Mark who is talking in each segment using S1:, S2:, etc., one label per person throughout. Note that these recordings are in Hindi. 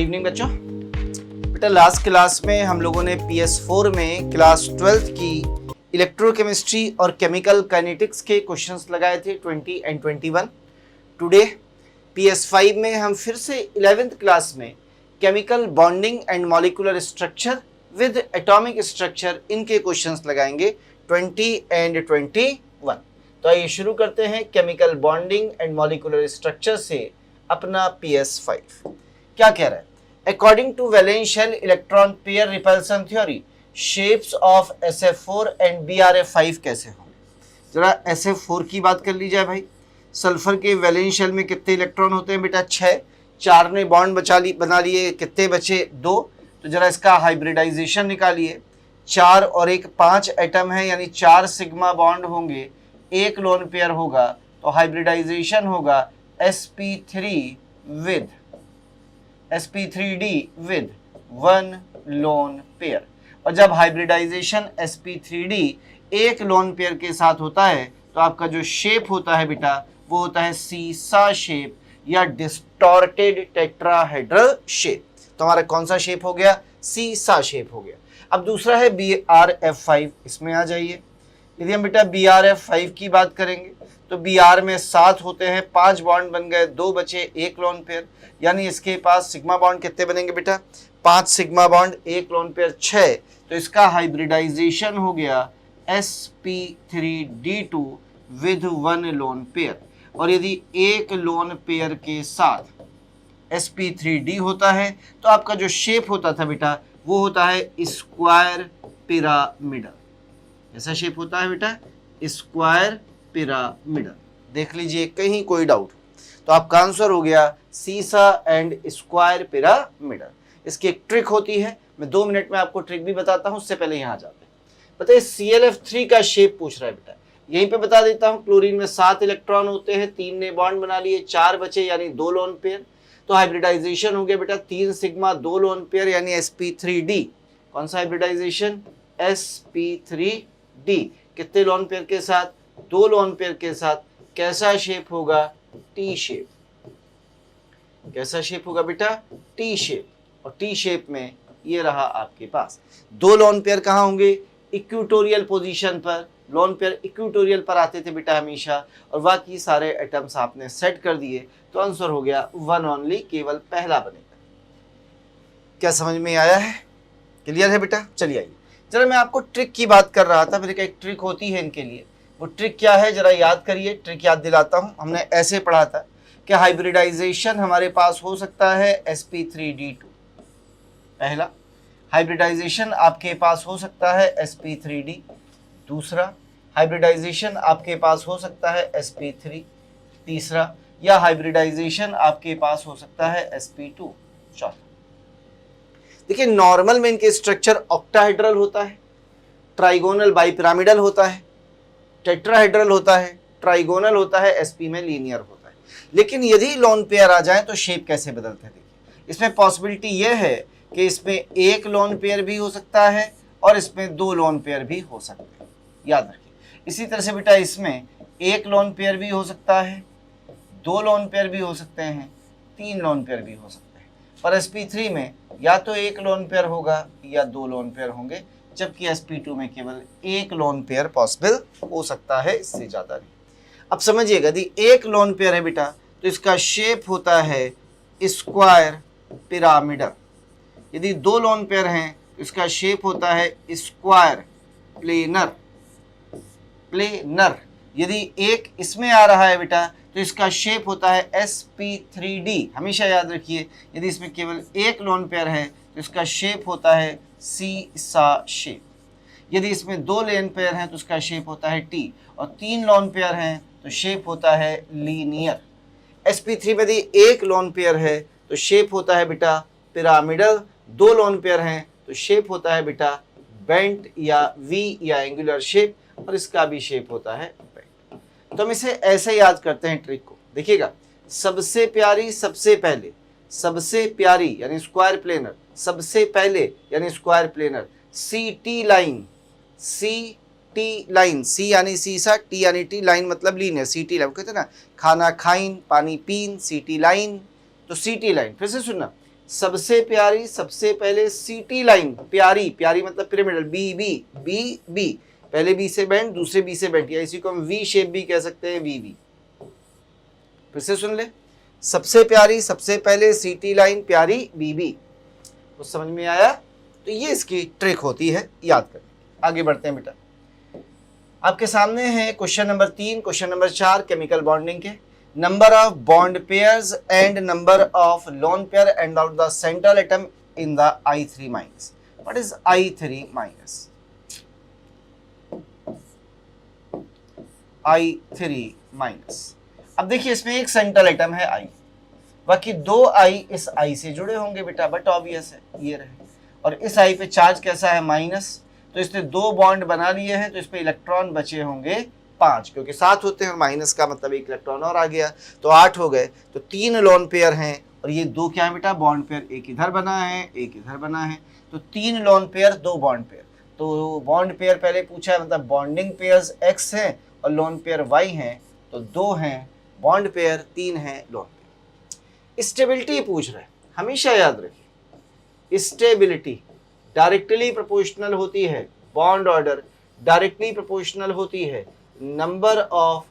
S1: इवनिंग बच्चों। बेटा लास्ट क्लास में हम लोगों ने PS4 में क्लास 12th की इलेक्ट्रोकेमिस्ट्री और केमिकल काइनेटिक्स के क्वेश्चंस लगाए थे 20 एंड 21। टुडे PS5 में हम फिर से 11th क्लास में chemical bonding and molecular structure with atomic structure इनके क्वेश्चंस लगाएंगे 20 एंड 21। तो आइए शुरू करते हैं chemical bonding and molecular structure से अपना PS5। क्या कह रहा है? According to valence shell electron pair repulsion theory shapes of SF4 and BRF5 कैसे होंगे? जरा SF4 की बात कर ली जाए भाई। सल्फर के वैलेंस शेल में कितने इलेक्ट्रॉन होते हैं बेटा? 6। 4 ने बॉन्ड बना लिए, कितने बचे? 2। तो जरा इसका हाइब्रिडाइजेशन निकालिए। 4 और 1 5 एटम है, यानी 4 सिग्मा बॉन्ड होंगे, 1 लोन पेयर होगा, तो हाइब्रिडाइजेशन होगा sp3d with 1 लोन पेयर। और जब हाइब्रिडाइजेशन sp3d 1 लोन पेयर के साथ होता है तो आपका जो शेप होता है बेटा वो होता है सीसा शेप या डिस्टॉर्टेड टेट्राहेड्रल शेप। तो हमारा कौन सा शेप हो गया? सीसा शेप हो गया। अब दूसरा है BRF5, इसमें आ जाइए। यदि हम बेटा BRF5 की बात करेंगे तो BR में 7 होते हैं, 5 बॉन्ड बन गए, 2 बचे, 1 लोन पेयर, यानी इसके पास सिग्मा बॉन्ड कितने बनेंगे बेटा? 5 सिग्मा बॉन्ड, 1 लोन पेयर 6। तो इसका हाइब्रिडाइजेशन हो गया sp3d2 विद 1 लोन पेयर। और यदि 1 लोन पेयर के साथ sp3d होता है तो आपका जो शेप होता था बेटा वो होता है स्क्वायर पिरामिडल। ऐसा शेप होता है बेटा स्क्वायर पिरामिडल। देख लीजिए कहीं कोई डाउट, तो आपका आंसर हो गया सीसा एंड स्क्वायर पिरामिडल। इसकी एक ट्रिक होती है, मैं 2 मिनट में आपको ट्रिक भी बताता हूं, उससे पहले यहां जाते हैं। बताइए ClF3 का शेप पूछ रहा है बेटा, यहीं पे बता देता हूं। क्लोरीन में 7 इलेक्ट्रॉन होते हैं, 3 ने बॉन्ड बना लिए, 4 बचे यानी 2 लोन पेयर। तो हाइब्रिडाइजेशन हो गया बेटा 3 सिग्मा 2 लोन पेयर यानी sp3d। कौन सा हाइब्रिडाइजेशन? sp3d। कितने लोन पेयर के साथ? 2 लोन पेयर के साथ। कैसा शेप होगा? T shape. कैसा शेप होगा बेटा? T shape. और टी शेप में ये रहा आपके पास 2 लोन पेयर कहाँ होंगे? इक्वेटोरियल पोजीशन पर। लोन पेयर इक्वेटोरियल पर आते थे बेटा हमेशा, और बाकी सारे एटम्स आपने सेट कर दिए, तो आंसर हो गया 1 ओनली, केवल पहला बनेगा। क्या समझ में आया है? क्लियर है बेटा? चलिए आइए, जरा मैं आपको ट्रिक की बात कर रहा था, मेरे एक ट्रिक होती है इनके लिए। वो ट्रिक क्या है जरा याद करिए, ट्रिक याद दिलाता हूं। हमने ऐसे पढ़ा था कि हाइब्रिडाइजेशन हमारे पास हो सकता है sp3d2। पहला हाइब्रिडाइजेशन आपके पास हो सकता है sp3d। दूसरा हाइब्रिडाइजेशन आपके पास हो सकता है sp3। तीसरा या हाइब्रिडाइजेशन आपके पास हो सकता है sp2। चौथा देखिए, नॉर्मल में इनके स्ट्रक्चर ऑक्टाहेड्रल होता है, ट्राइगोनल बाइपिरामिडल होता है, टेट्राहेड्रल होता है, ट्राइगोनल होता है, sp में लीनियर होता है। लेकिन यदि लोन पेयर आ जाए तो शेप कैसे बदलते हैं? देखिए, इसमें पॉसिबिलिटी यह है कि इसमें 1 लोन पेयर भी हो सकता है और इसमें 2 लोन पेयर भी हो सकते हैं, याद रखिए। इसी तरह से बेटा इसमें 1 लोन पेयर भी हो सकता है, 2 लोन पेयर भी हो सकते हैं, 3 लोन पेयर भी हो सकते हैं। पर sp3 में या तो 1 लोन पेयर होगा या 2 लोन पेयर होंगे, जबकि sp2 में केवल 1 लोन पेयर पॉसिबल हो सकता है, इससे ज़्यादा नहीं। अब समझिएगा, यदि 1 लोन पेयर है बेटा तो इसका शेप होता है स्क्वायर पिरामिडल। यदि 2 लोन पेयर हैं तो इसका शेप होता है स्क्वायर प्लेनर। यदि 1 इसमें आ रहा है बेटा तो इसका शेप होता है sp3d। हमेशा याद रखिए, यदि इसमें केवल 1 लोन पेयर है तो इसका शेप होता है सीसा शेप। यदि इसमें 2 लोन पेयर हैं तो इसका शेप होता है टी, और 3 लोन पेयर हैं तो शेप होता है लीनियर। sp3 में यदि 1 लोन पेयर है तो शेप होता है बेटा पिरामिडल, 2 लोन पेयर हैं तो शेप होता है बेटा बेंट या वी या एंगुलर शेप, और इसका भी शेप होता है बेंट। तो हम इसे ऐसे याद करते हैं ट्रिक को। देखिएगा, सबसे प्यारी सबसे पहले, सबसे प्यारी यानी स्क्वायर प्लेनर, सबसे पहले यानी square planar, CT line, CT line, C यानी सीसा, T यानी टी, लाइन मतलब लीनियर, CT लाइन कहते हैं ना, खाना खाइन, पानी पीन, CT लाइन। तो CT लाइन, फिर से सुनना, सबसे प्यारी, सबसे पहले सीटी लाइन, प्यारी, प्यारी मतलब pyramidal, B B B B, पहले बी से बैंड, दूसरे बी से बैंड, या इसी को हम वी शेप भी कह सकते हैं, वी वी। फिर से सुन ले, सबसे प्यारी, सबसे पहले सीटी लाइन, प्यारी, बी बी। कुछ समझ में आया? तो ये इसकी ट्रिक होती है याद करने। आगे बढ़ते हैं बेटा, आपके सामने है question number 3, question number 4 chemical bonding के। Number of bond pairs and number of lone pair and out the central atom in the I3 minus. What is I3 minus? I3 minus, अब देखिए इसमें एक सेंट्रल एटम है I, बाकी दो I इस I से जुड़े होंगे बेटा, बट ऑब्वियस है, ये रहे। और इस I पे चार्ज कैसा है? माइनस। तो इसने 2 बॉन्ड बना लिए हैं, तो इस पे इलेक्ट्रॉन बचे होंगे 5, क्योंकि 7 होते हैं और माइनस का मतलब 1 इलेक्ट्रॉन और आ गया, तो 8 हो गए। तो 3 लोन पेयर हैं और ये 2 क्या है बेटा? Bond pair. एक इधर बना है, एक इधर बना है, तो 3 लोन पेयर, 2 बॉन्ड पेयर। तो बॉन्ड पेयर पहले पूछा है, मतलब बॉन्डिंग पेयर्स X हैं और लोन पेयर Y हैं, तो 2 हैं बॉन्ड पेयर, 3 हैं लोन पेयर। स्टेबिलिटी पूछ रहे हैं, हमेशा याद रखिए, स्टेबिलिटी डायरेक्टली प्रोपोर्शनल होती है, बॉन्ड ऑर्डर डायरेक्टली प्रोपोर्शनल होती है, number of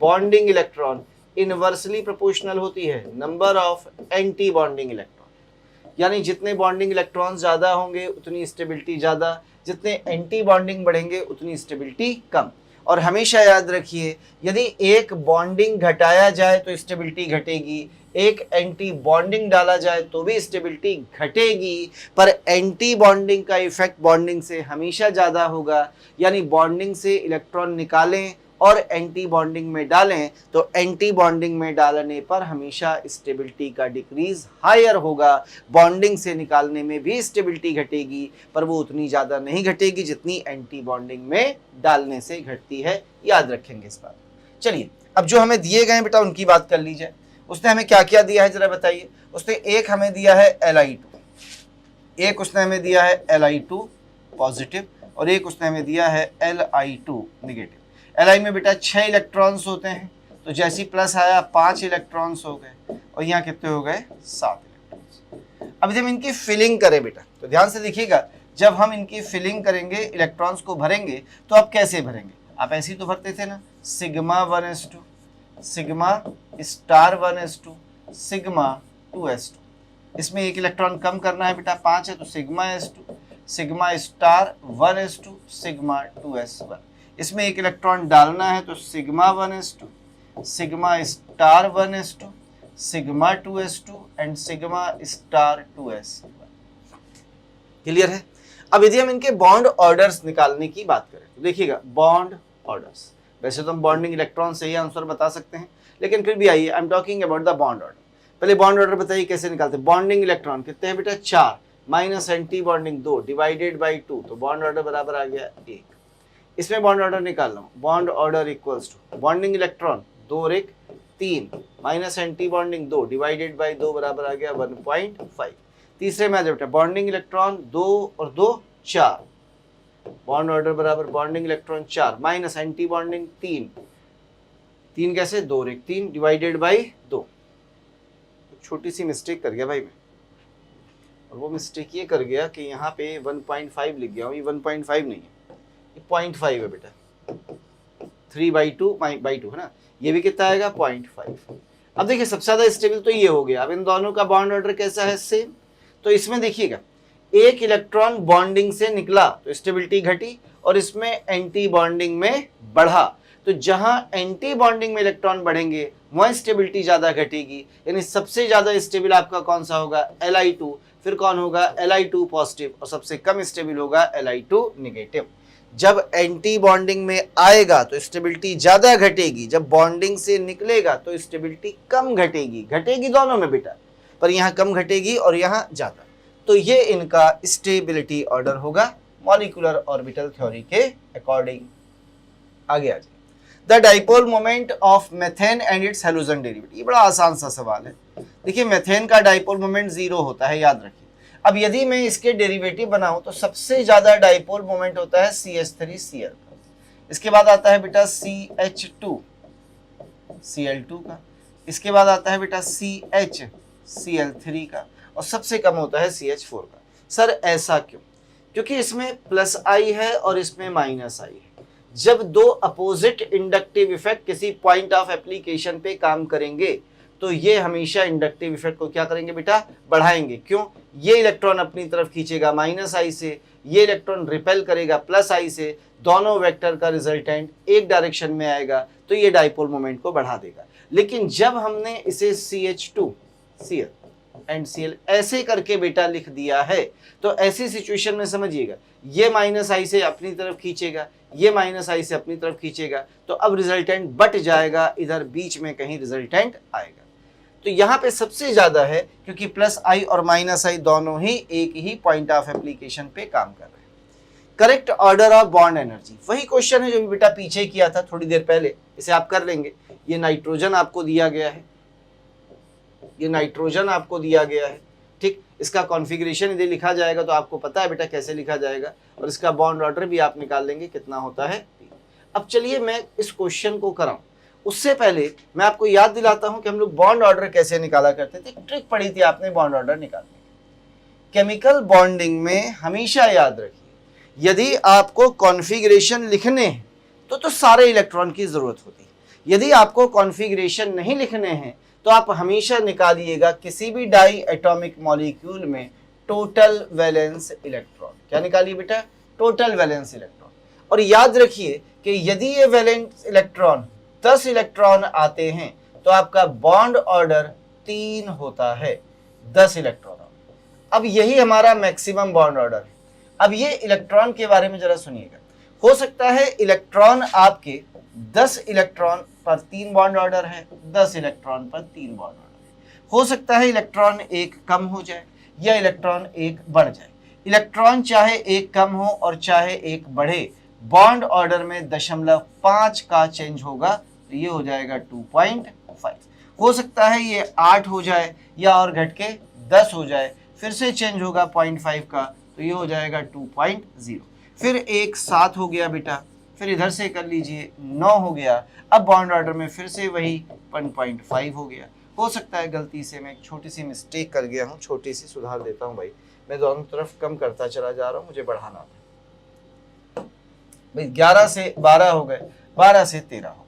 S1: bonding electron inversely proportional होती है number of anti bonding electron. यानी जितने बॉन्डिंग इलेक्ट्रॉन्स ज़्यादा होंगे उतनी स्टेबिलिटी ज़्यादा, जितने एंटी बॉन्डिंग बढ़ेंगे उतनी स्टेबिलिटी कम। और हमेशा याद रखिए, यदि एक बॉन्डिंग घटाया जाए तो स्टेबिलिटी घटेगी, एक एंटी बॉन्डिंग डाला जाए तो भी स्टेबिलिटी घटेगी, पर एंटी बॉन्डिंग का इफेक्ट बॉन्डिंग से हमेशा ज़्यादा होगा। यानी बॉन्डिंग से इलेक्ट्रॉन निकालें और एंटी बॉन्डिंग में डालें, तो एंटी बॉन्डिंग में डालने पर हमेशा स्टेबिलिटी का डिक्रीज हायर होगा। बॉन्डिंग से निकालने में भी स्टेबिलिटी घटेगी, पर वो उतनी ज़्यादा नहीं घटेगी जितनी एंटी बॉन्डिंग में डालने से घटती है। याद रखेंगे इस बात। चलिए, अब जो हमें दिए गए बेटा उनकी बात कर लीजिए। उसने हमें क्या क्या दिया है जरा बताइए। उसने एक हमें दिया है Li2, एक उसने हमें दिया है Li2 पॉजिटिव, और एक उसने हमें दिया है Li2 नेगेटिव। Li में बेटा 6 इलेक्ट्रॉन्स होते हैं, तो जैसी प्लस आया 5 इलेक्ट्रॉन्स हो गए, और यहाँ कितने हो गए? 7 इलेक्ट्रॉन्स। अब जब इनकी फिलिंग करें बेटा, तो ध्यान से देखिएगा, जब हम इनकी फिलिंग करेंगे, इलेक्ट्रॉन्स को भरेंगे, तो आप कैसे भरेंगे? आप ऐसे ही तो भरते थे ना, sigma 1s2, sigma star 1s2, sigma 2s2। इसमें एक इलेक्ट्रॉन कम करना है बेटा, 5 है, तो sigma s2, sigma star 1s2, sigma 2s1। इसमें एक इलेक्ट्रॉन डालना है, तो sigma 1s2, sigma star 1s2, sigma 2s2 and sigma star 2s1। Clear है? अब यदि हम इनके बॉन्ड ऑर्डर्स निकालने की बात करें, तो देखिएगा बॉन्ड ऑर्डर्स, वैसे तो हम बॉन्डिंग इलेक्ट्रॉन से ही आंसर बता सकते हैं, लेकिन फिर भी आइए, I am talking about the bond order. पहले बॉन्ड ऑर्डर बताइए कैसे निकालते हैं। बॉन्डिंग इलेक्ट्रॉन कितने हैं बेटा? 4, minus anti bonding 2 divided by 2, तो बॉन्ड ऑर्डर बराबर आ गया 1। इसमें बॉन्ड ऑर्डर निकाल रहा हूँ, bond order equals to bonding electron 2 और 1 3, minus anti bonding 2 divided by 2 बराबर आ गया 1.5। तीसरे में आ जाए बेटा, बॉन्डिंग इलेक्ट्रॉन 2 और 2 4, बॉन्ड ऑर्डर बराबर bonding electron 4 minus anti bonding 3, 3 कैसे? 2 और 1 3 डिवाइडेड बाई 2। छोटी सी मिस्टेक कर गया भाई मैं, और वो मिस्टेक ये कर गया कि यहाँ पे 1.5 लिख गया हूँ, ये 1.5 नहीं है, ये 0.5 है बेटा। 3/2 है ना, ये भी कितना आएगा? 0.5। अब देखिए सबसे ज़्यादा स्टेबल तो ये हो गया। अब इन दोनों का बॉन्ड ऑर्डर कैसा है? सेम। तो इसमें देखिएगा, एक इलेक्ट्रॉन बॉन्डिंग से निकला तो स्टेबिलिटी घटी, और इसमें एंटी बॉन्डिंग में बढ़ा, तो जहां एंटी बॉन्डिंग में इलेक्ट्रॉन बढ़ेंगे वहां स्टेबिलिटी ज्यादा घटेगी। यानी सबसे ज्यादा स्टेबल आपका कौन सा होगा? Li2। फिर कौन होगा? Li2 पॉजिटिव, और सबसे कम स्टेबल होगा Li2 नेगेटिव। जब एंटी बॉन्डिंग में आएगा तो स्टेबिलिटी ज्यादा घटेगी, जब बॉन्डिंग से निकलेगा तो स्टेबिलिटी कम घटेगी। घटेगी दोनों में बेटा, पर यहाँ कम घटेगी और यहाँ ज्यादा। तो ये इनका स्टेबिलिटी ऑर्डर होगा मॉलिक्यूलर ऑर्बिटल थ्योरी के अकॉर्डिंग। आगे आ जाए, the dipole moment of methane and it's halogen derivative. ये बड़ा आसान सा सवाल है। देखिए मेथेन का डाइपोल मोमेंट 0 होता है, याद रखिए। अब यदि मैं इसके डेरिवेटिव बनाऊं तो सबसे ज्यादा डाइपोल मोमेंट होता है CH3Cl का, इसके बाद आता है बेटा CH2 Cl2 का, इसके बाद आता है बेटा CH Cl3 का, और सबसे कम होता है CH4 का। सर ऐसा क्यों? क्योंकि इसमें प्लस आई है और इसमें माइनस आई है। जब दो अपोजिट इंडक्टिव इफेक्ट किसी पॉइंट ऑफ एप्लीकेशन पे काम करेंगे तो ये हमेशा इंडक्टिव इफेक्ट को क्या करेंगे बेटा? बढ़ाएंगे। क्यों? ये इलेक्ट्रॉन अपनी तरफ खींचेगा माइनस आई से, ये इलेक्ट्रॉन रिपेल करेगा प्लस आई से, दोनों वेक्टर का रिजल्टेंट एक डायरेक्शन में आएगा तो ये डाइपोल मोमेंट को बढ़ा देगा। लेकिन जब हमने इसे CH2 Cl एंड Cl ऐसे करके बेटा लिख दिया है तो ऐसी सिचुएशन में समझिएगा ये माइनस आई से अपनी तरफ खींचेगा, ये माइनस आई से अपनी तरफ खींचेगा, तो अब रिजल्टेंट बट जाएगा, इधर बीच में कहीं रिजल्टेंट आएगा। तो यहाँ पे सबसे ज्यादा है क्योंकि प्लस आई और माइनस आई दोनों ही एक ही पॉइंट ऑफ एप्लीकेशन पे काम कर रहे हैं। Correct order of bond energy, वही क्वेश्चन है जो बेटा पीछे किया था थोड़ी देर पहले, इसे आप कर लेंगे। ये नाइट्रोजन आपको दिया गया है, ये नाइट्रोजन आपको दिया गया है, ठीक। इसका कॉन्फ़िगरेशन इधर लिखा जाएगा तो आपको पता है बेटा कैसे लिखा जाएगा, और इसका बॉन्ड ऑर्डर भी आप निकाल लेंगे कितना होता है 3। अब चलिए मैं इस क्वेश्चन को कराऊं, उससे पहले मैं आपको याद दिलाता हूं कि हम लोग बॉन्ड ऑर्डर कैसे निकाला करते थे। ट्रिक पढ़ी थी आपने बॉन्ड ऑर्डर निकालने की। केमिकल बॉन्डिंग में हमेशा याद रखिए यदि आपको कॉन्फ़िगरेशन लिखने हैं तो सारे इलेक्ट्रॉन की जरूरत होती है। यदि आपको कॉन्फ़िगरेशन नहीं लिखने हैं तो आप हमेशा निकालिएगा किसी भी डाई एटॉमिक मॉलिक्यूल में टोटल वैलेंस इलेक्ट्रॉन। क्या निकालिए बेटा? Total valence electron. और याद रखिए कि यदि ये वैलेंस इलेक्ट्रॉन 10 इलेक्ट्रॉन आते हैं तो आपका बॉन्ड ऑर्डर 3 होता है, 10 इलेक्ट्रॉन। अब यही हमारा मैक्सिमम बॉन्ड ऑर्डर है। अब ये इलेक्ट्रॉन के बारे में जरा सुनिएगा। हो सकता है इलेक्ट्रॉन आपके 10 इलेक्ट्रॉन पर 3 बॉन्ड ऑर्डर है, 10 इलेक्ट्रॉन पर 3 बॉन्ड ऑर्डर है। हो सकता है इलेक्ट्रॉन एक कम हो जाए या इलेक्ट्रॉन एक बढ़ जाए। इलेक्ट्रॉन चाहे एक कम हो और चाहे एक बढ़े, बॉन्ड ऑर्डर में 0.5 का चेंज होगा तो ये हो जाएगा 2.5। हो सकता है ये 8 हो जाए या और घट के 10 हो जाए, फिर से चेंज होगा 0.5 का तो ये हो जाएगा 2.0। फिर एक 7 हो गया बेटा, फिर इधर से कर लीजिए 9 हो गया। अब बॉन्ड ऑर्डर में फिर से वही 1.5 हो गया। हो सकता है गलती से मैं एक छोटी सी मिस्टेक कर गया हूँ, छोटी सी सुधार देता हूँ भाई। मैं दोनों तरफ कम करता चला जा रहा हूँ, मुझे बढ़ाना था भाई। 11 से 12 हो गए, 12 से 13 हो गए,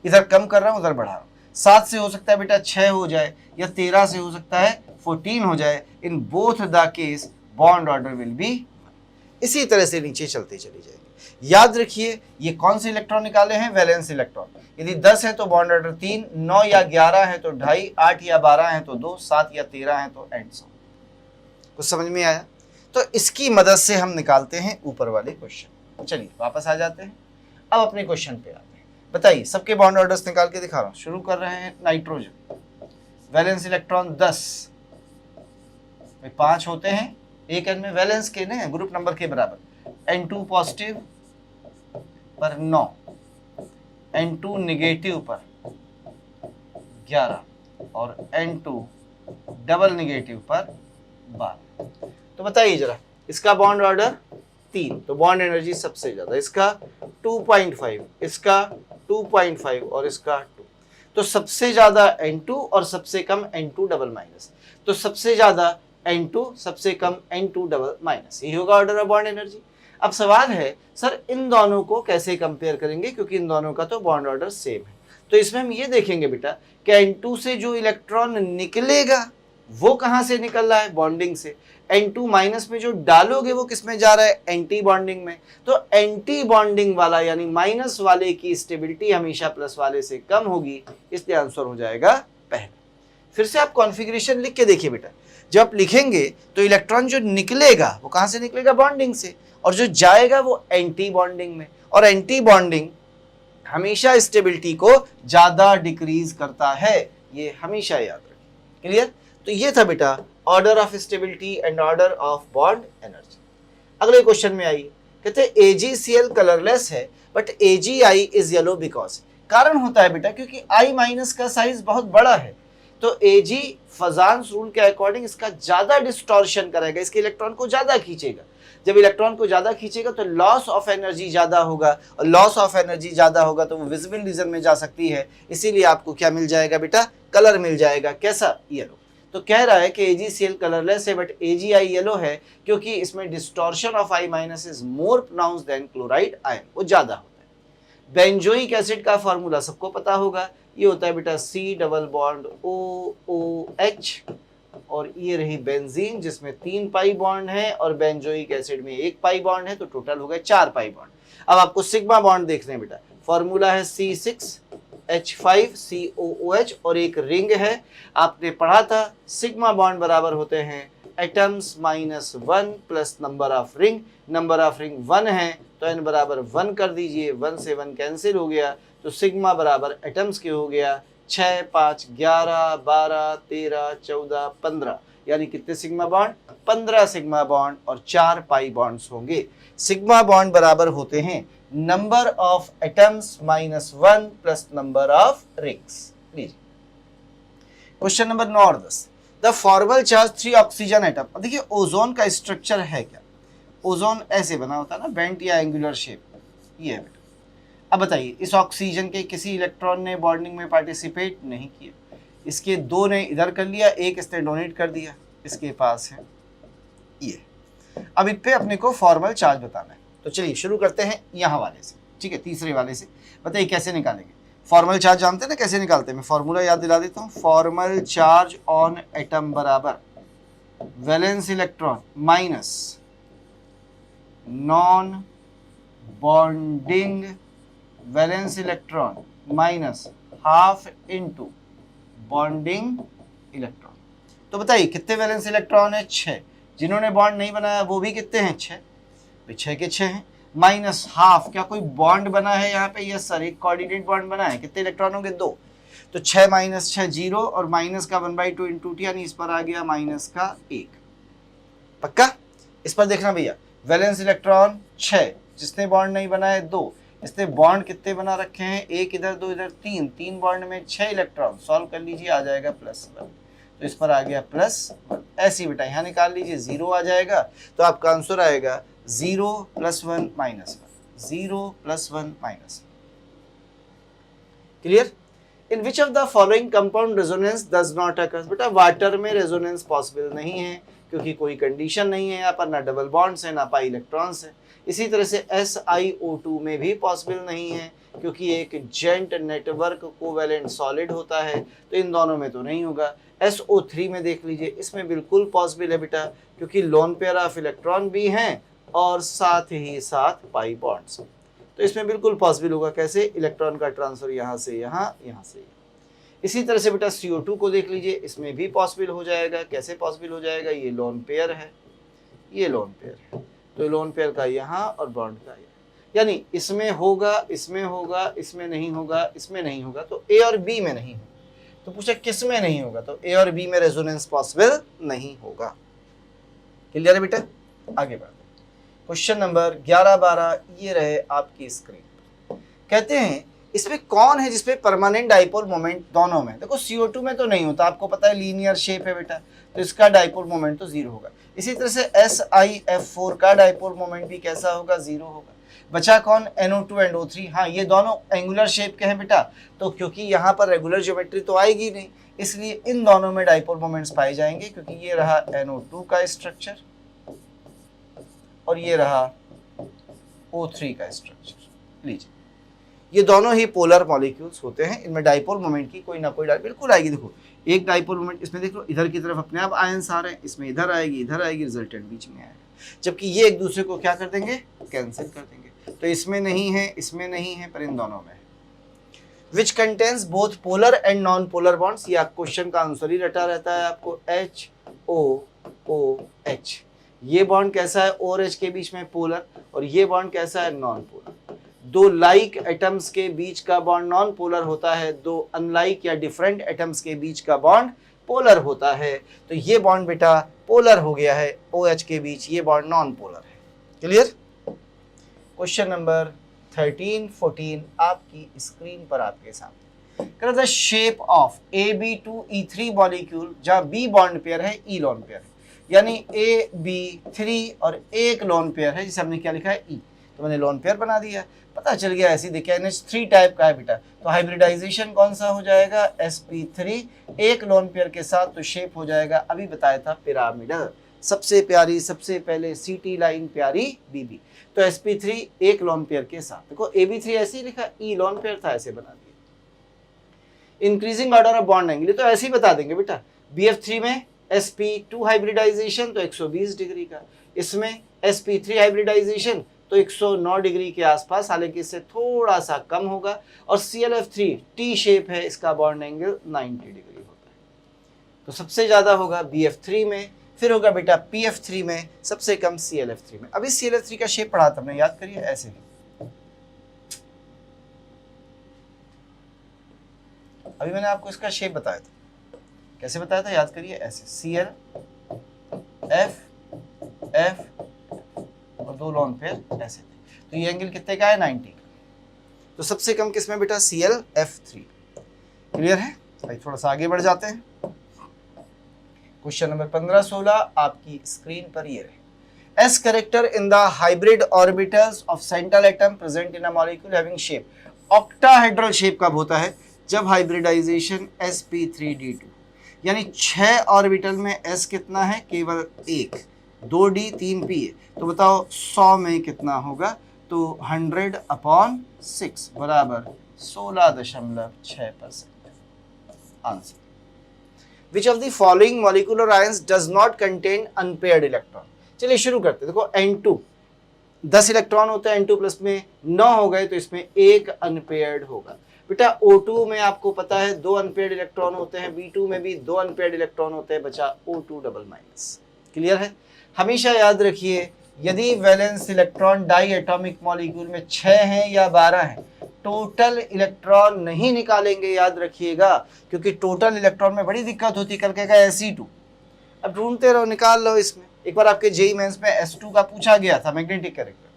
S1: इधर कम कर रहा हूँ उधर बढ़ा रहा हूँ। 7 से हो सकता है बेटा 6 हो जाए या 13 से हो सकता है 14 हो जाए। In both the case bond order will be. इसी तरह से नीचे चलते चली जाएगी। याद रखिए ये कौन से इलेक्ट्रॉन निकाले हैं? Valence electron. यदि 10 है तो बॉन्ड ऑर्डर 3, 9 या 11 है तो 2.5, 8 या 12 है तो 2, 7 या 13 है तो एंड सो। कुछ समझ में आया? तो इसकी मदद से हम निकालते हैं ऊपर वाले क्वेश्चन। चलिए वापस आ जाते हैं, अब अपने क्वेश्चन पे आते हैं। बताइए, सबके बॉन्ड ऑर्डर्स निकाल के दिखा रहा हूं। शुरू कर रहे हैं नाइट्रोजन। वैलेंस इलेक्ट्रॉन 10, 5 होते हैं एक एन में, वैलेंस के ना ग्रुप नंबर के बराबर। N2 पॉजिटिव पर 9, N2 निगेटिव पर 11 और N2 डबल निगेटिव पर 12। तो बताइए जरा, इसका बॉन्ड ऑर्डर 3, तो बॉन्ड एनर्जी सबसे ज्यादा, इसका 2.5, इसका 2.5 और इसका 2। तो सबसे ज्यादा N2 और सबसे कम N2 डबल माइनस। तो सबसे ज्यादा N2, सबसे कम N2 डबल माइनस, यही होगा ऑर्डर ऑफ बॉन्ड एनर्जी। अब सवाल है सर इन दोनों को कैसे कंपेयर करेंगे, क्योंकि इन दोनों का तो बॉन्ड ऑर्डर सेम है। तो इसमें हम ये देखेंगे बेटा कि N2 से जो इलेक्ट्रॉन निकलेगा वो कहां से निकल रहा है? बॉन्डिंग से। N2 माइनस में जो डालोगे वो किस में जा रहा है? एंटी बॉन्डिंग में। तो एंटी बॉन्डिंग वाला यानी माइनस वाले की स्टेबिलिटी हमेशा प्लस वाले से कम होगी, इसलिए आंसर हो जाएगा पहला। फिर से आप कॉन्फ़िगरेशन लिख के देखिए बेटा, जब आप लिखेंगे तो इलेक्ट्रॉन जो निकलेगा वो कहां से निकलेगा? बॉन्डिंग से, और जो जाएगा वो एंटी बॉन्डिंग में। और एंटी बॉन्डिंग हमेशा स्टेबिलिटी को ज्यादा डिक्रीज करता है, ये हमेशा याद रखें। क्लियर? तो ये था बेटा order of stability and order of bond energy. अगले क्वेश्चन में आइए, कहते हैं AgCl कलरलेस है but AgI is yellow because. कारण होता है बेटा क्योंकि I माइनस का साइज बहुत बड़ा है, तो Ag फजान्स रूल के अकॉर्डिंग इसका ज्यादा डिस्टॉर्शन करेगा, इसके इलेक्ट्रॉन को ज्यादा खींचेगा। जब इलेक्ट्रॉन को ज्यादा खींचेगा तो लॉस ऑफ एनर्जी ज्यादा होगा, और लॉस ऑफ एनर्जी ज्यादा होगा तो वो विजिबल रीजन में जा सकती है। इसीलिए आपको क्या मिल जाएगा बेटा? कलर मिल जाएगा। कैसा? येलो। तो कह रहा है कि AgCl कलरलेस है बट AgI येलो है क्योंकि इसमें distortion of I minus is more pronounce than chloride ion, वो ज्यादा होता है। बेंजोइक एसिड का फॉर्मूला सबको पता होगा, ये होता है बेटा C डबल बॉन्ड OOH, और ये रही बेंजीन जिसमें 3 पाई बॉन्ड है और बेंजोइक एसिड में 1 पाई बॉन्ड है, तो टोटल हो गए 4 पाई बॉन्ड। अब आपको सिग्मा बॉन्ड देखने हैं बेटा, फॉर्मूला है C6H5COOH और एक रिंग है, आपने पढ़ा था सिग्मा बॉन्ड बराबर होते हैं atoms minus 1 plus number of ring, number of ring 1 है तो n बराबर 1 कर दीजिए, 1 से 1 कैंसिल हो गया, तो सिग्मा बराबर एटम्स के हो गया 6, 5, 11, 12, 13, 14, 15, यानी कितने सिग्मा बॉन्ड? 15 सिग्मा बॉन्ड और 4 पाई बॉन्ड्स होंगे। सिग्मा बॉन्ड बराबर होते हैं number of atoms minus 1 plus number of rings. लीजिए क्वेश्चन नंबर 9 और 10, the formal charge 3 oxygen atom. अब देखिए ओजोन का स्ट्रक्चर है क्या, ओजोन ऐसे बना होता है ना, बेंट या एंगुलर शेप, ये है बेटा। अब बताइए इस ऑक्सीजन के किसी इलेक्ट्रॉन ने बॉन्डिंग में पार्टिसिपेट नहीं किया, इसके 2 ने इधर कर लिया, एक इसने डोनेट कर दिया, इसके पास है ये। अब इत पे अपने को फॉर्मल चार्ज बताना है, तो चलिए शुरू करते हैं यहाँ वाले से, ठीक है, तीसरे वाले से। बताइए कैसे निकालेंगे फॉर्मल चार्ज, जानते हैं ना कैसे निकालते हैं, मैं फॉर्मूला याद दिला देता हूँ। फॉर्मल चार्ज ऑन एटम बराबर valence electron minus non bonding valence electron minus half into bonding electron. तो बताइए कितने वैलेंस इलेक्ट्रॉन है? 6। जिन्होंने बॉन्ड नहीं बनाया वो भी कितने हैं? 6। 6 के 6 हैं, माइनस हाफ, क्या कोई बॉन्ड बना है यहाँ पे? यस सर, एक कोऑर्डिनेट बॉन्ड बना है। कितने इलेक्ट्रॉन होंगे? 2। तो 6 माइनस 6 0 और माइनस का 1/2 इंटू टी, यानी इस पर आ गया माइनस का 1। पक्का? इस पर देखना भैया, वैलेंस इलेक्ट्रॉन 6, जिसने बॉन्ड नहीं बनाया 2, इसने बॉन्ड कितने बना रखे हैं? 1 इधर 2 इधर 3, 3 बॉन्ड में 6 इलेक्ट्रॉन, सॉल्व कर लीजिए, आ जाएगा +1। तो इस पर आ गया +1। ऐसे ही बेटा यहाँ निकाल लीजिए, 0 आ जाएगा, तो आपका आंसर आएगा 0 + 1 - 1, 0 + 1 - 1। Clear? In which of the following compound resonance does not occur? बेटा वाटर में रेजोनेंस पॉसिबल नहीं है क्योंकि कोई कंडीशन नहीं है यहाँ पर, ना डबल बॉन्ड्स है ना पाई इलेक्ट्रॉन्स है। इसी तरह से SiO2 में भी पॉसिबल नहीं है क्योंकि एक जेंट नेटवर्क कोवैलेंट सॉलिड होता है, तो इन दोनों में तो नहीं होगा। SO3 में देख लीजिए, इसमें बिल्कुल पॉसिबल है बेटा क्योंकि लोन पेयर ऑफ इलेक्ट्रॉन भी हैं और साथ ही साथ पाई बॉन्ड्स, तो इसमें बिल्कुल पॉसिबल होगा। कैसे? इलेक्ट्रॉन का ट्रांसफर यहाँ से यहाँ, यहाँ से यहाँ। इसी तरह से बेटा CO2 को देख लीजिए, इसमें भी पॉसिबल हो जाएगा। कैसे पॉसिबल हो जाएगा? ये लोन पेयर है, ये लोन पेयर है, तो लोन पेयर का यहाँ और बॉन्ड का यहाँ, यानी इसमें होगा, इसमें होगा, इसमें नहीं होगा, इसमें नहीं होगा, तो A और B में नहीं होगा। तो पूछा किस में नहीं होगा, तो A और B में रेजोनेंस पॉसिबल नहीं होगा। क्लियर है बेटा? आगे बढ़ते हैं। क्वेश्चन नंबर 11-12 ये रहे आपकी स्क्रीन। कहते हैं इसमें कौन है जिसपे परमानेंट डाइपोल मोमेंट दोनों में? देखो CO2 में तो नहीं होता, आपको पता है लीनियर शेप है बेटा, तो इसका डाइपोल मोमेंट तो 0 होगा। इसी तरह से SiF4 का डाइपोल मोमेंट भी कैसा होगा? 0 होगा। बचा कौन? NO2 and O3। हाँ, ये दोनों एंगुलर शेप के हैं बेटा, तो क्योंकि यहाँ पर रेगुलर ज्योमेट्री तो आएगी नहीं, इसलिए इन दोनों में डाइपोल मोमेंट्स पाए जाएंगे, क्योंकि ये रहा NO2 का स्ट्रक्चर और ये रहा O3 का स्ट्रक्चर। लीजिए, ये दोनों ही पोलर मॉलिक्यूल्स होते हैं, इनमें डाइपोल मोमेंट की कोई ना कोई बिल्कुल आएगी। देखो एक डाइपोल मोमेंट इसमें देख लो, इधर की तरफ अपने आप आयंस आ रहे हैं, इसमें इधर आएगी, रिजल्टेंट बीच में आएगा, जबकि ये एक दूसरे को क्या कर देंगे? कैंसिल कर देंगे। तो इसमें नहीं है, इसमें नहीं है, पर इन दोनों में। Which contains both polar and non polar bonds? ये क्वेश्चन का आंसर ही रटा रहता है आपको, HOOH। ये बॉन्ड कैसा है? O और H के बीच में पोलर, और ये बॉन्ड कैसा है? Non polar. 2 लाइक एटम्स के बीच का बॉन्ड नॉन पोलर होता है, 2 अनलाइक या डिफरेंट एटम्स के बीच का बॉन्ड पोलर होता है। तो ये बॉन्ड बेटा पोलर हो गया है OH के बीच, ये बॉन्ड नॉन पोलर है। क्लियर? क्वेश्चन नंबर 13-14 आपकी स्क्रीन पर आपके सामने। The shape of AB2E3 molecule, जहाँ B बॉन्ड पेयर है, E लोन पेयर है, यानी AB3 और एक लोन पेयर है जिसे हमने क्या लिखा है? E। तो मैंने लोन पेयर बना दिया, पता चल गया ऐसी देखिए NH3 टाइप का है बेटा, तो हाइब्रिडाइजेशन कौन सा हो जाएगा, sp3 एक लोन पेयर के साथ, तो शेप हो जाएगा अभी बताया था पिरामिडल, सबसे प्यारी सबसे पहले CT लाइन प्यारी BB, तो sp3 एक लोन पेयर के साथ, देखो AB3 ऐसे ही लिखा, E लोन पेयर था ऐसे बना दिया। Increasing order of bond angle तो ऐसे ही बता देंगे बेटा, BF3 में sp2 हाइब्रिडाइजेशन तो 120 डिग्री का, इसमें sp3 हाइब्रिडाइजेशन तो 109 डिग्री के आसपास, हालांकि इससे थोड़ा सा कम होगा, और ClF3 टी शेप है, इसका बॉन्ड एंगल 90 डिग्री होता है, तो सबसे ज्यादा होगा BF3 में, फिर होगा बेटा PF3 में, सबसे कम ClF3 में। अभी ClF3 का शेप पढ़ा था हमने, याद करिए ऐसे, अभी मैंने आपको इसका शेप बताया था, कैसे बताया था याद करिए, ऐसे Cl F F और दो लोन पेयर ऐसे थे, तो ये एंगल कितने का है 90, तो सबसे कम किसमें बेटा ClF3। क्लियर है भाई, थोड़ा सा आगे बढ़ जाते हैं, क्वेश्चन नंबर 15-16 आपकी स्क्रीन पर ये रहे। S character in the hybrid orbitals of central atom present in a molecule having shape, octahedral shape कब होता है, जब हाइब्रिडाइजेशन sp3d2, यानी 6 ऑर्बिटल में s कितना है, केवल 1, 2d 3p है, तो बताओ 100 में कितना होगा, तो 100/6 बराबर 16.6%। Answer, Which of the following molecular ions does not contain unpaired electron? चलिए शुरू करते हैं, देखो N2 10 इलेक्ट्रॉन होते हैं, N2 प्लस में 9 हो गए, तो इसमें एक अनपेयर्ड होगा बेटा। O2 में आपको पता है 2 अनपेयर्ड इलेक्ट्रॉन होते हैं, B2 में भी 2 अनपेयर्ड इलेक्ट्रॉन होते हैं, बचा O2 डबल माइनस। क्लियर है, हमेशा याद रखिए यदि valence electron diatomic molecule में 6 हैं या 12 हैं, टोटल इलेक्ट्रॉन नहीं निकालेंगे, याद रखिएगा, क्योंकि टोटल इलेक्ट्रॉन में बड़ी दिक्कत होती है, कल कहेगा Sc2, अब ढूंढते रहो, निकाल लो। इसमें एक बार आपके जेईई मेंस में S2 का पूछा गया था, मैग्नेटिक कैरेक्टर,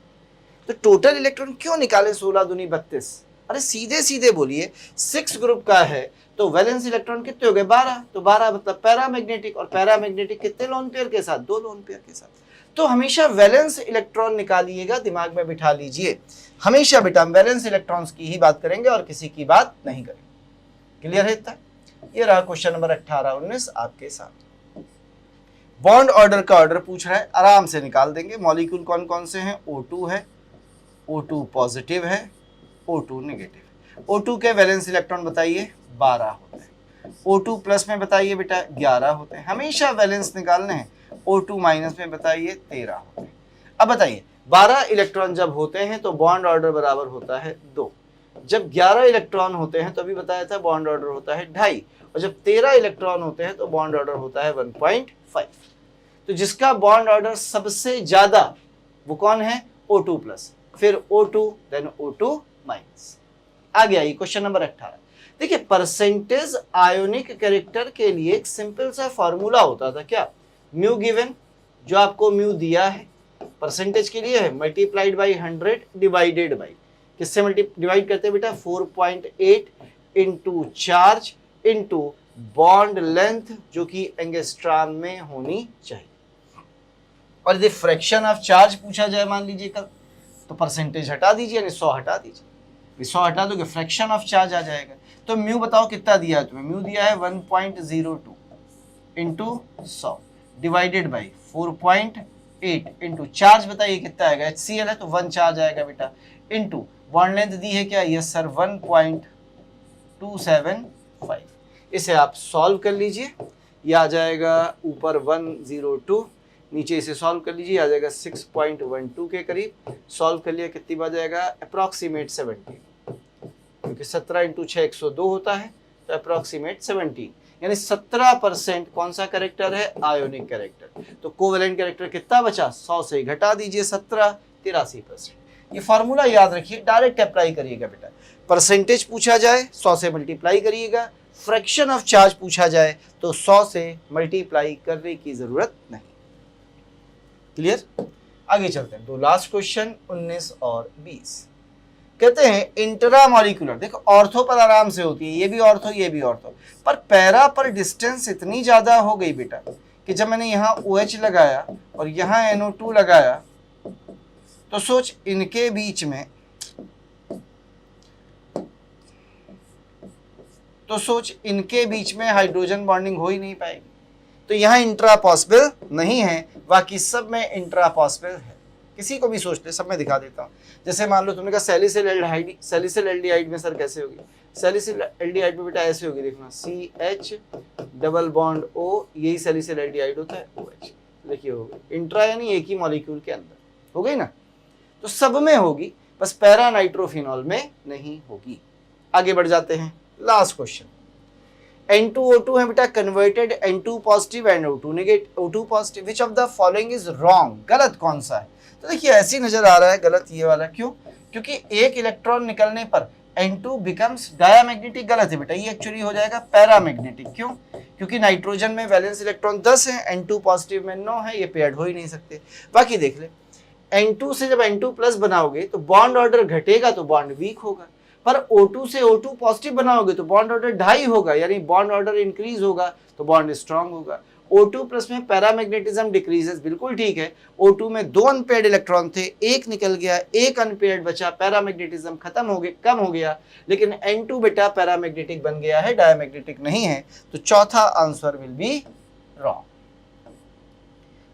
S1: तो टोटल इलेक्ट्रॉन क्यों निकाले 16 दूनी 32, अरे सीधे सीधे बोलिए 6 ग्रुप का है तो वैलेंस इलेक्ट्रॉन कितने हो गए 12, तो 12 मतलब पैरामैग्नेटिक, और पैरामैग्नेटिक कितने लोन पेयर के साथ, 2 लोन पेयर के साथ, तो हमेशा वैलेंस इलेक्ट्रॉन निकालिएगा, दिमाग में बिठा लीजिए, हमेशा बेटा हम वैलेंस इलेक्ट्रॉन्स की ही बात करेंगे और किसी की बात नहीं करेंगे। क्लियर है इतना? ये रहा क्वेश्चन नंबर 18-19 आपके साथ। बॉन्ड ऑर्डर का ऑर्डर पूछ रहा है, आराम से निकाल देंगे। मॉलिक्यूल कौन कौन से हैं, O2 है, O2 पॉजिटिव है, O2 नेगेटिव। O2 के वैलेंस इलेक्ट्रॉन बताइए 12 होते हैं, O2 प्लस में बताइए बेटा 11 होते हैं, हमेशा वैलेंस निकालने हैं। O2 माइनस में बताइए 13 होते हैं। अब बताइए 12 इलेक्ट्रॉन जब होते हैं तो बॉन्ड ऑर्डर बराबर होता है 2, जब 11 इलेक्ट्रॉन होते हैं तो अभी बताया था बॉन्ड ऑर्डर होता है 2.5, और जब 13 इलेक्ट्रॉन होते हैं तो बॉन्ड ऑर्डर होता है 1.5। तो जिसका बॉन्ड ऑर्डर सबसे ज्यादा वो कौन है, O2 प्लस, फिर O2 देन O2 माइनस। आगे आइए क्वेश्चन नंबर 18। देखिए परसेंटेज आयोनिक कैरेक्टर के लिए एक सिंपल सा फॉर्मूला होता था, क्या, म्यू गिवन, जो आपको म्यू दिया है परसेंटेज के लिए है, मल्टीप्लाइड बाई 100 डिवाइडेड बाई, किससे डिवाइड करते हैं बेटा, 4.8 into charge into bond length, जो कि एंगस्ट्रॉम में होनी चाहिए। और यदि फ्रैक्शन ऑफ चार्ज पूछा जाए मान लीजिए कल, तो परसेंटेज हटा दीजिए, यानी 100 हटा दीजिए, 100 हटा दोगे फ्रैक्शन ऑफ चार्ज आ जाएगा। तो म्यू बताओ कितना दिया है तुम्हें, म्यू दिया है 1.02 into 100 divided by 4.8 into charge बताइए कितना आएगा, HCl है तो 1 चार्ज आएगा बेटा, इंटू बॉन्ड लेंथ दी है क्या, यस सर 1.275। इसे आप सॉल्व कर लीजिए, ये आ जाएगा ऊपर 102, नीचे इसे सॉल्व कर लीजिए, आ जाएगा 6.12 के करीब। सॉल्व कर लिया कितनी बार जाएगा, अप्रॉक्सीमेट 17, क्योंकि 17 इंटू 6 102 होता है, तो अप्रॉक्सीमेट 17, यानी 17% कौन सा कैरेक्टर है, आयोनिक कैरेक्टर। तो कोवेलेंट कैरेक्टर कितना बचा, 100 से घटा दीजिए 17, 83%। ये फॉर्मूला याद रखिए, डायरेक्ट अप्लाई करिएगा बेटा। परसेंटेज पूछा जाए 100 से मल्टीप्लाई करिएगा, फ्रैक्शन ऑफ चार्ज पूछा जाए तो 100 से मल्टीप्लाई करने की जरूरत नहीं। क्लियर? आगे चलते हैं, दो लास्ट क्वेश्चन 19 और 20। कहते हैं इंट्रामॉलिक्यूलर, देखो ऑर्थो पर आराम से होती है, ये भी ऑर्थो ये भी ऑर्थो, पर पैरा पर डिस्टेंस इतनी ज्यादा हो गई बेटा कि जब मैंने यहाँ OH लगाया और यहाँ NO2 लगाया तो सोच इनके बीच में, तो सोच इनके बीच में हाइड्रोजन बॉन्डिंग हो ही नहीं पाएगी, तो यहां इंट्रा पॉसिबल नहीं है, बाकी सब में इंट्रा पॉसिबल है। किसी को भी सोच ले, सब में दिखा देता हूं। जैसे मान लो तुमने कहा सैलिसिल एल्डिहाइड, सैलिसिल एल्डिहाइड में सर कैसे होगी, सैलिसिल एल्डिहाइड में बेटा ऐसे होगी, देखना CH डबल बॉन्ड O, यही सैलिसिल एल्डिहाइड होता है, OH। देखिए हो गई इंट्रा, यानी एक ही मॉलिक्यूल के अंदर हो गई ना, तो सब में होगी, बस पैरा नाइट्रोफिनॉल में नहीं होगी। आगे बढ़ जाते हैं, लास्ट क्वेश्चन। N2O2 है बेटा, converted N2 positive and O2 negative, O2 positive, which of the following is wrong, गलत कौन सा है। तो देखिए ऐसे नजर आ रहा है गलत ये वाला, क्यों, क्योंकि एक इलेक्ट्रॉन निकलने पर N2 बिकम्स डायामैग्नेटिक, गलत है बेटा, ये एक्चुअली हो जाएगा पैरामैग्नेटिक। क्यों, क्योंकि नाइट्रोजन में वैलेंस इलेक्ट्रॉन 10 है, N2 पॉजिटिव में 9 है, ये पेयर्ड हो ही नहीं सकते। बाकी देख ले, N2 से जब N2 प्लस बनाओगे तो बॉन्ड ऑर्डर घटेगा तो बॉन्ड वीक होगा, पर O2 से O2 पॉजिटिव बनाओगे तो बॉन्ड ऑर्डर 2.5 होगा, यानी बॉन्ड ऑर्डर इंक्रीज होगा तो बॉन्ड स्ट्रांग होगा। O2 प्लस में पैरामैग्नेटिज्म डिक्रीजेस, बिल्कुल ठीक है। O2 में 2 अनपेयर्ड इलेक्ट्रॉन थे, एक निकल गया, एक अनपेयर्ड बचा, पैरामैग्नेटिज्म खत्म हो गया, कम हो गया, लेकिन N2 बेटा पैरामैग्नेटिक बन गया है, डायमैग्नेटिक नहीं है, तो चौथा आंसर विल बी रॉन्ग।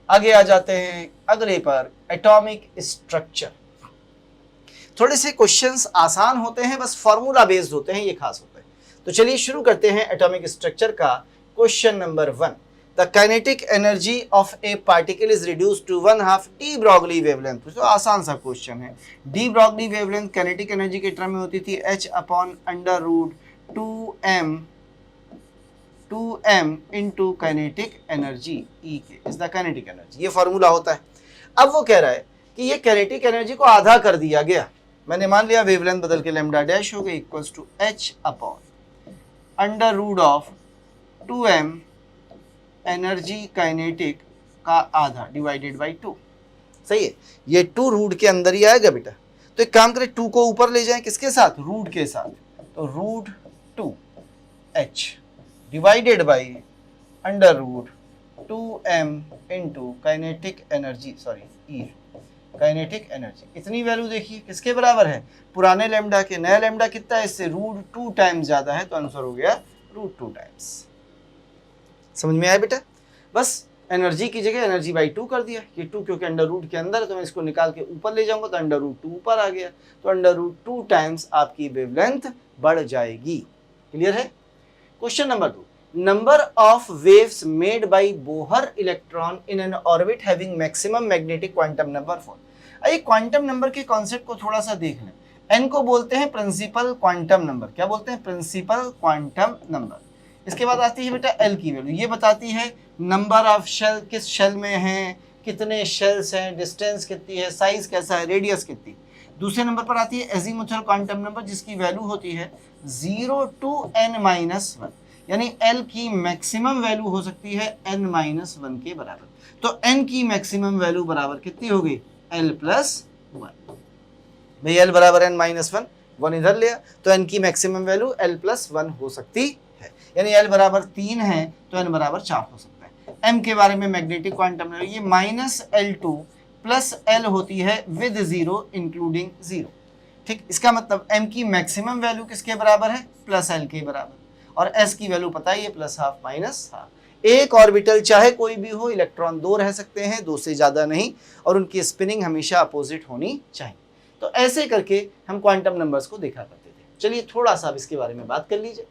S1: आगे आ जाते हैं अगले पर, एटॉमिक स्ट्रक्चर। थोड़े से क्वेश्चंस आसान होते हैं, बस फॉर्मूला बेस्ड होते हैं, ये खास होता है। तो चलिए शुरू करते हैं एटॉमिक स्ट्रक्चर का। Question number 1, the kinetic energy of a particle is reduced to 1/2 de Broglie wavelength. तो आसान सा क्वेश्चन है। De Broglie wavelength kinetic energy के टर्म में होती थी h/√2m into kinetic energy, E के इज द काइनेटिक एनर्जी, ये फॉर्मूला होता है। अब वो कह रहा है कि ये काइनेटिक एनर्जी को आधा कर दिया गया, मैंने मान लिया वेवलेंथ बदल के लैम्डा डैश हो गई, equals to h/√2m energy kinetic का आधा डिवाइडेड बाई 2। सही है, ये 2 रूट के अंदर ही आएगा बेटा, तो एक काम करें 2 को ऊपर ले जाएं, किसके साथ, रूट के साथ, तो √2h divided by √2m into kinetic energy, sorry E, kinetic energy. इतनी वैल्यू देखिए किसके बराबर है, पुराने लैम्डा के, नया लैम्डा कितना है, इससे √2 टाइम्स ज्यादा है, तो आंसर हो गया √2 टाइम्स। समझ में आया बेटा, बस एनर्जी की जगह एनर्जी बाई 2 कर दिया, ये 2 क्योंकि अंडर रूट के अंदर है, तो मैं इसको निकाल के ऊपर ले जाऊंगा तो √2 ऊपर आ गया, तो √2 टाइम्स आपकी वेवलेंथ बढ़ जाएगी। क्लियर है। Question number 2, number of waves made by Bohr electron in N orbit having maximum magnetic quantum number 4। आइए क्वांटम नंबर के कॉन्सेप्ट को थोड़ा सा देख लें। एन को बोलते हैं प्रिंसिपल क्वांटम नंबर, क्या बोलते हैं, प्रिंसिपल क्वांटम नंबर। इसके बाद आती है बेटा एल की वैल्यू, ये बताती है नंबर ऑफ शेल, किस शेल में हैं, कितने शेल्स हैं, डिस्टेंस कितनी है, साइज कैसा है, रेडियस कितनी। दूसरे नंबर पर आती है एजीमुथल क्वांटम नंबर, जिसकी वैल्यू होती है 0 to n-1, यानी L की मैक्सिमम वैल्यू हो सकती है n-1 के बराबर। तो n की मैक्सिमम वैल्यू बराबर कितनी हो गई, L+1। भाई L बराबर n-1, 1 इधर लिया, तो n की मैक्सिमम वैल्यू L+1 हो सकती है, यानी L बराबर 3 है तो n बराबर 4 हो सकता है। m के बारे में मैग्नेटिक क्वांटम नंबर, ये -L2 प्लस L होती है विद 0 इंक्लूडिंग 0। ठीक, इसका मतलब m की मैक्सिमम वैल्यू किसके बराबर है, +L के बराबर, और s की वैल्यू पता है ये +12 -12। एक ऑर्बिटल चाहे कोई भी हो, इलेक्ट्रॉन 2 रह सकते हैं, 2 से ज्यादा नहीं, और उनकी स्पिनिंग हमेशा अपोजिट होनी चाहिए। तो ऐसे करके हम क्वांटम नंबर्स को देखा करते थे। चलिए थोड़ा सा अब इसके बारे में बात कर लीजिए।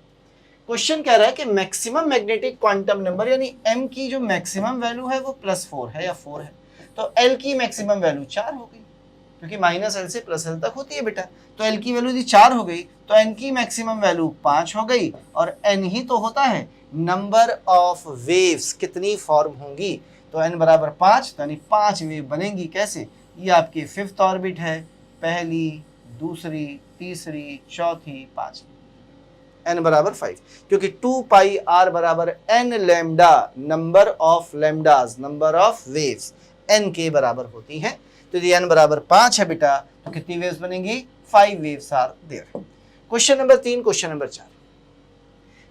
S1: क्वेश्चन कह रहा है कि मैक्सिमम मैग्नेटिक क्वांटम नंबर, यानी m की जो मैक्सिमम वैल्यू है वो +4 है या 4 है, तो L की मैक्सिमम वैल्यू 4 हो गई, क्योंकि -L से +L तक होती है बेटा। तो L की वैल्यू यदि 4 हो गई तो n की मैक्सिमम वैल्यू 5 हो गई, और n ही तो होता है नंबर ऑफ वेव्स, कितनी फॉर्म होंगी, तो n बराबर 5, यानी 5 वेव बनेंगी। कैसे, ये आपकी 5th ऑर्बिट है, पहली, दूसरी, तीसरी, चौथी, पांचवी, n बराबर 5, क्योंकि 2πr बराबर n lambda, number of lambdas, number of waves n के बराबर होती है। तो यदि n बराबर 5 है बेटा, तो कितनी वेव्स बनेंगी, 5 waves are there. Question number 3, question number 4,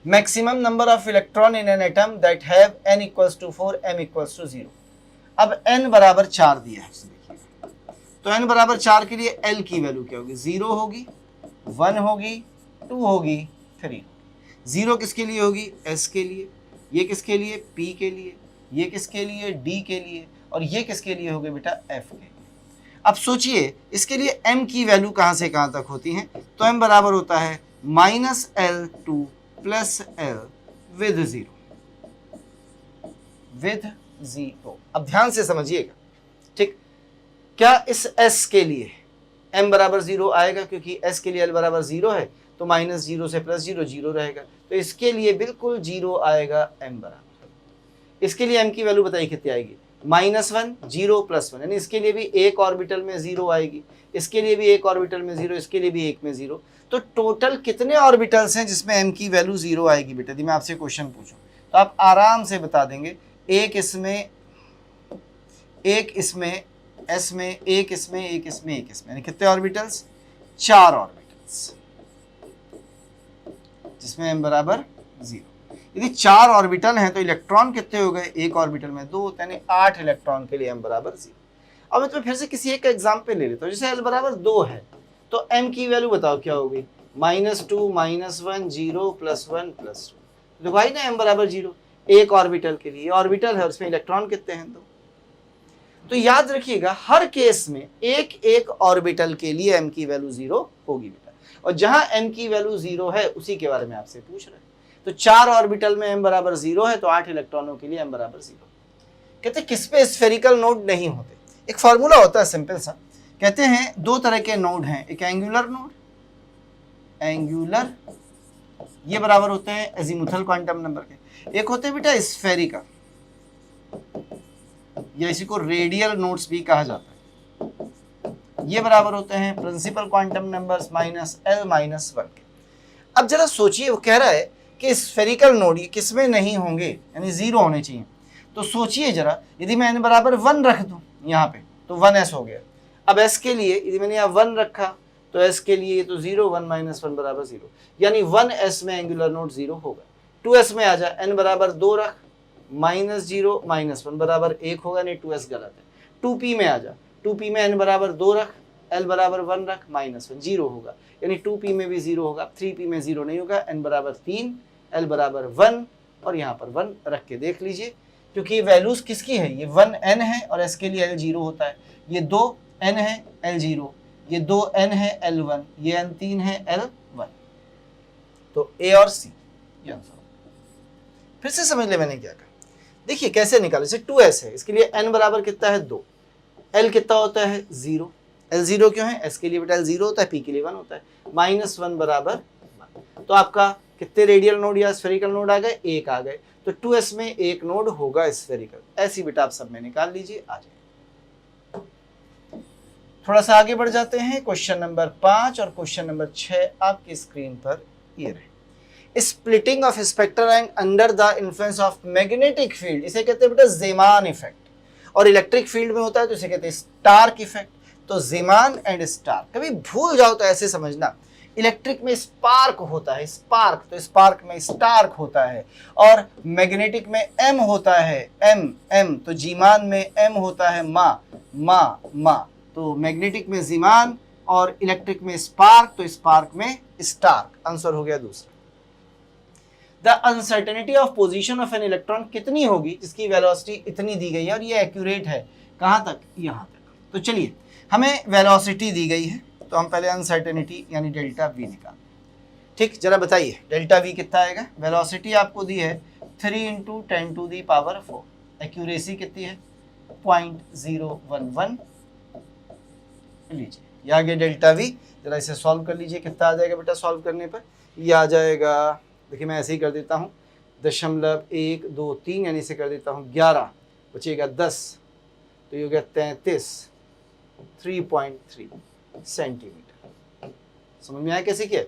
S1: maximum number of electron in an atom that have n = 4 m = 0। अब n बराबर 4 दिया है, देखिए तो n बराबर 4 के लिए l की वैल्यू क्या होगी, 0 होगी, 1 होगी, 2 होगी, 3 होगी। 0 किसके लिए होगी, s के लिए, ये किसके लिए, p के लिए, ये किसके लिए, d के लिए, और ये किसके लिए होगी बेटा, f के लिए। अब सोचिए इसके लिए m की वैल्यू कहाँ से कहाँ तक होती है, तो m बराबर होता है -l to +l with 0, with 0। अब ध्यान से समझिएगा, ठीक। क्या इस s के लिए m बराबर 0 आएगा, क्योंकि s के लिए l बराबर 0 है, तो -0 से +0 0 रहेगा, तो इसके लिए बिल्कुल 0 आएगा m बराबर। इसके लिए m की वैल्यू बताइए कितनी आएगी, -1 0 +1, यानी इसके लिए भी एक ऑर्बिटल में 0 आएगी, इसके लिए भी एक ऑर्बिटल में 0, इसके लिए भी एक में 0। तो टोटल कितने ऑर्बिटल्स हैं जिसमें m की वैल्यू 0 आएगी बेटा? यदि मैं आपसे क्वेश्चन पूछूं तो आप आराम से बता देंगे, एक इसमें, एक इसमें, s में, एक इसमें, एक इसमें, एक इसमें, यानी कितने ऑर्बिटल्स, 4 ऑर्बिटल्स, जिसमें m बराबर 0। यदि 4 ऑर्बिटल हैं तो इलेक्ट्रॉन कितने हो गए, एक ऑर्बिटल में 2, यानी 8 इलेक्ट्रॉन के लिए m बराबर 0। अब मैं तुम्हें फिर से किसी एक का एग्जाम्पल ले लेता हूँ, जैसे l बराबर 2 है, तो m की वैल्यू बताओ क्या होगी, -2 -1 0 +1 +2। तो भाई ना m बराबर 0, एक ऑर्बिटल के लिए, ऑर्बिटल है और उसमें इलेक्ट्रॉन कितने हैं, 2। तो याद रखिएगा हर केस में एक एक ऑर्बिटल के लिए m की वैल्यू 0 होगी बेटा, और जहां m की वैल्यू 0 है उसी के बारे में आपसे पूछ रहे हैं। तो 4 ऑर्बिटल में m बराबर 0 है, तो 8 इलेक्ट्रॉनों के लिए m बराबर 0। कहते हैं किस पे स्फेरिकल नोड नहीं होते, एक फार्मूला होता है सिंपल सा, कहते हैं दो तरह के नोड हैं, एक एंगुलर नोड, एंगुलर, ये बराबर होते हैं एजीमुथल क्वांटम नंबर के, एक होते हैं बेटा स्फेरिकल, या इसी को रेडियल नोड्स भी कहा जाता है, ये बराबर होते हैं प्रिंसिपल क्वांटम नंबर्स -l -1 के। अब जरा सोचिए, वो कह रहा है कि स्फेरिकल नोड ये किसमें नहीं होंगे, यानी 0 होने चाहिए। तो सोचिए जरा, यदि मैं n बराबर 1 रख दूं यहाँ पे, तो 1s हो गया। अब s के लिए यदि मैंने यहाँ 1 रखा, तो s के लिए तो 0, 1 - 1 बराबर 0, यानी 1s में एंगुलर नोड 0 होगा। 2s में आ जाए, n बराबर 2 रख, -0 -1 बराबर 1 होगा, नहीं 2s गलत है। 2p में आ जा, 2p में n बराबर 2 रख, l बराबर 1 रख, -1 0 होगा, यानी 2p में भी 0 होगा, 3p में 0 नहीं होगा, n बराबर 3, l बराबर 1, और यहाँ पर 1 रख के देख लीजिए, क्योंकि ये वैल्यूज किसकी है, ये 1n है और s के लिए l 0 होता है, ये 2n है l 0, ये 2n है l 1, ये n3 है l 1, तो a और c ये आंसर। फिर से समझ ले मैंने क्या कहा, देखिए कैसे निकाले, जैसे 2s है, इसके लिए n बराबर कितना है 2, l कितना होता है 0, l 0 क्यों है, s के लिए बेटा l 0 होता है, p के लिए 1 होता है, -1 बराबर 1। तो आपका कितने रेडियल नोड या स्फेरिकल नोड आ गए, एक आ गए, तो 2s में एक नोड होगा स्फेरिकल। ऐसी बेटा आप सब में निकाल लीजिए, आ जाए। थोड़ा सा आगे बढ़ जाते हैं, क्वेश्चन नंबर 5 और क्वेश्चन नंबर 6 आपकी स्क्रीन पर ये रहे। Splitting of spectrum under the influence of magnetic field, इसे कहते हैं बेटा ज़ेमान इफेक्ट, और इलेक्ट्रिक फील्ड में होता है तो इसे कहते हैं स्टार्क इफेक्ट। तो ज़ेमान एंड स्टार्क, कभी भूल जाओ तो ऐसे समझना, इलेक्ट्रिक में स्पार्क होता है, स्पार्क, तो स्पार्क में स्टार्क होता है, और मैग्नेटिक में एम होता है, एम, तो जीमान में एम होता है, मा, तो मैग्नेटिक में जीमान और इलेक्ट्रिक में स्पार्क, तो स्पार्क में स्टार्क। आंसर हो गया दूसरा। The uncertainty of position of an electron कितनी होगी, जिसकी वेलोसिटी इतनी दी गई है, और ये एक्यूरेट है कहाँ तक, यहाँ तक। तो चलिए, हमें वेलोसिटी दी गई है, तो हम पहले अनसर्टेनिटी यानी डेल्टा वी निकाल, ठीक। जरा बताइए डेल्टा वी कितना आएगा, वेलोसिटी आपको दी है 3 × 10⁴, एक्यूरेसी कितनी है 0.011 लीजिए, ये आ गया डेल्टा वी। जरा इसे सॉल्व कर लीजिए, कितना आ जाएगा बेटा सॉल्व करने पर, ये आ जाएगा, देखिए मैं ऐसे ही कर देता हूँ, 0.123, यानी इसे कर देता हूँ 11, बचेगा 10, तो ये हो गया 33, 3.3 सेंटीमीटर। समझ में आया कैसे किया,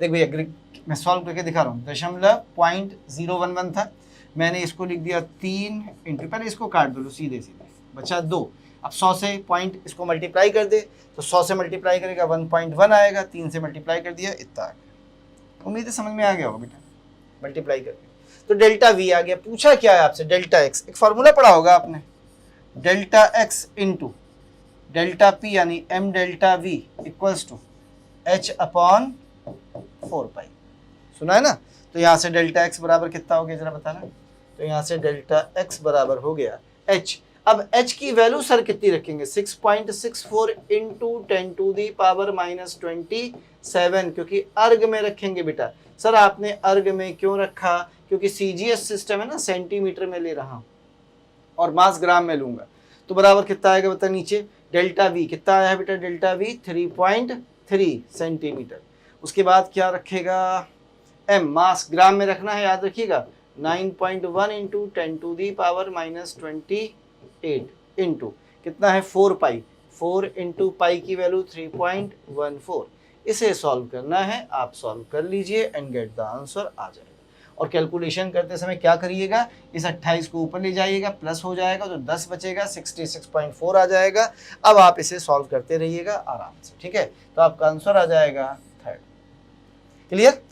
S1: देख भैया मैं सॉल्व करके दिखा रहा हूँ, 0.011 था, मैंने इसको लिख दिया 3 इंटू, पहले इसको काट दो सीधे सीधे, बचा 2। अब 100 से पॉइंट इसको मल्टीप्लाई कर दे, तो 100 से मल्टीप्लाई करेगा 1.1 आएगा, 3 से मल्टीप्लाई कर दिया इतना आ गया। उम्मीद है समझ में आ गया होगा बेटा, मल्टीप्लाई करके। तो डेल्टा वी आ गया। पूछा क्या है आपसे, डेल्टा एक्स, एक फार्मूला पढ़ा होगा आपने, delta x into delta p यानी m delta v equals to h upon 4 pi. सुना है ना? तो यहाँ से डेल्टा एक्स बराबर कितना हो गया जरा बताना। तो यहाँ से डेल्टा एक्स बराबर हो गया एच। अब एच की वैल्यू सर कितनी रखेंगे? 6.64 इंटू 10 टू दी पावर -27, क्योंकि अर्ग में रखेंगे बेटा। सर आपने अर्ग में क्यों रखा? क्योंकि सीजीएस सिस्टम है ना, सेंटीमीटर में ले रहा हूं और मास ग्राम में लूंगा। तो बराबर कितना आएगा बता नीचे? डेल्टा वी कितना आया है बेटा? Delta we 3.3 centimetre. उसके बाद क्या रखेगा? एम, मास ग्राम में रखना है, याद रखिएगा। 9.1 into 10 to the power -28 into कितना है? 4 पाई। 4 इंटू पाई की वैल्यू 3.14। इसे सॉल्व करना है, आप सॉल्व कर लीजिए एंड गेट द आंसर आ जाएगा। और कैलकुलेशन करते समय क्या करिएगा? इस 28 को ऊपर ले जाइएगा, प्लस हो जाएगा तो 10 बचेगा, 66.4 आ जाएगा। अब आप इसे सॉल्व करते रहिएगा आराम से, ठीक है? तो आपका आंसर आ जाएगा 3rd। क्लियर?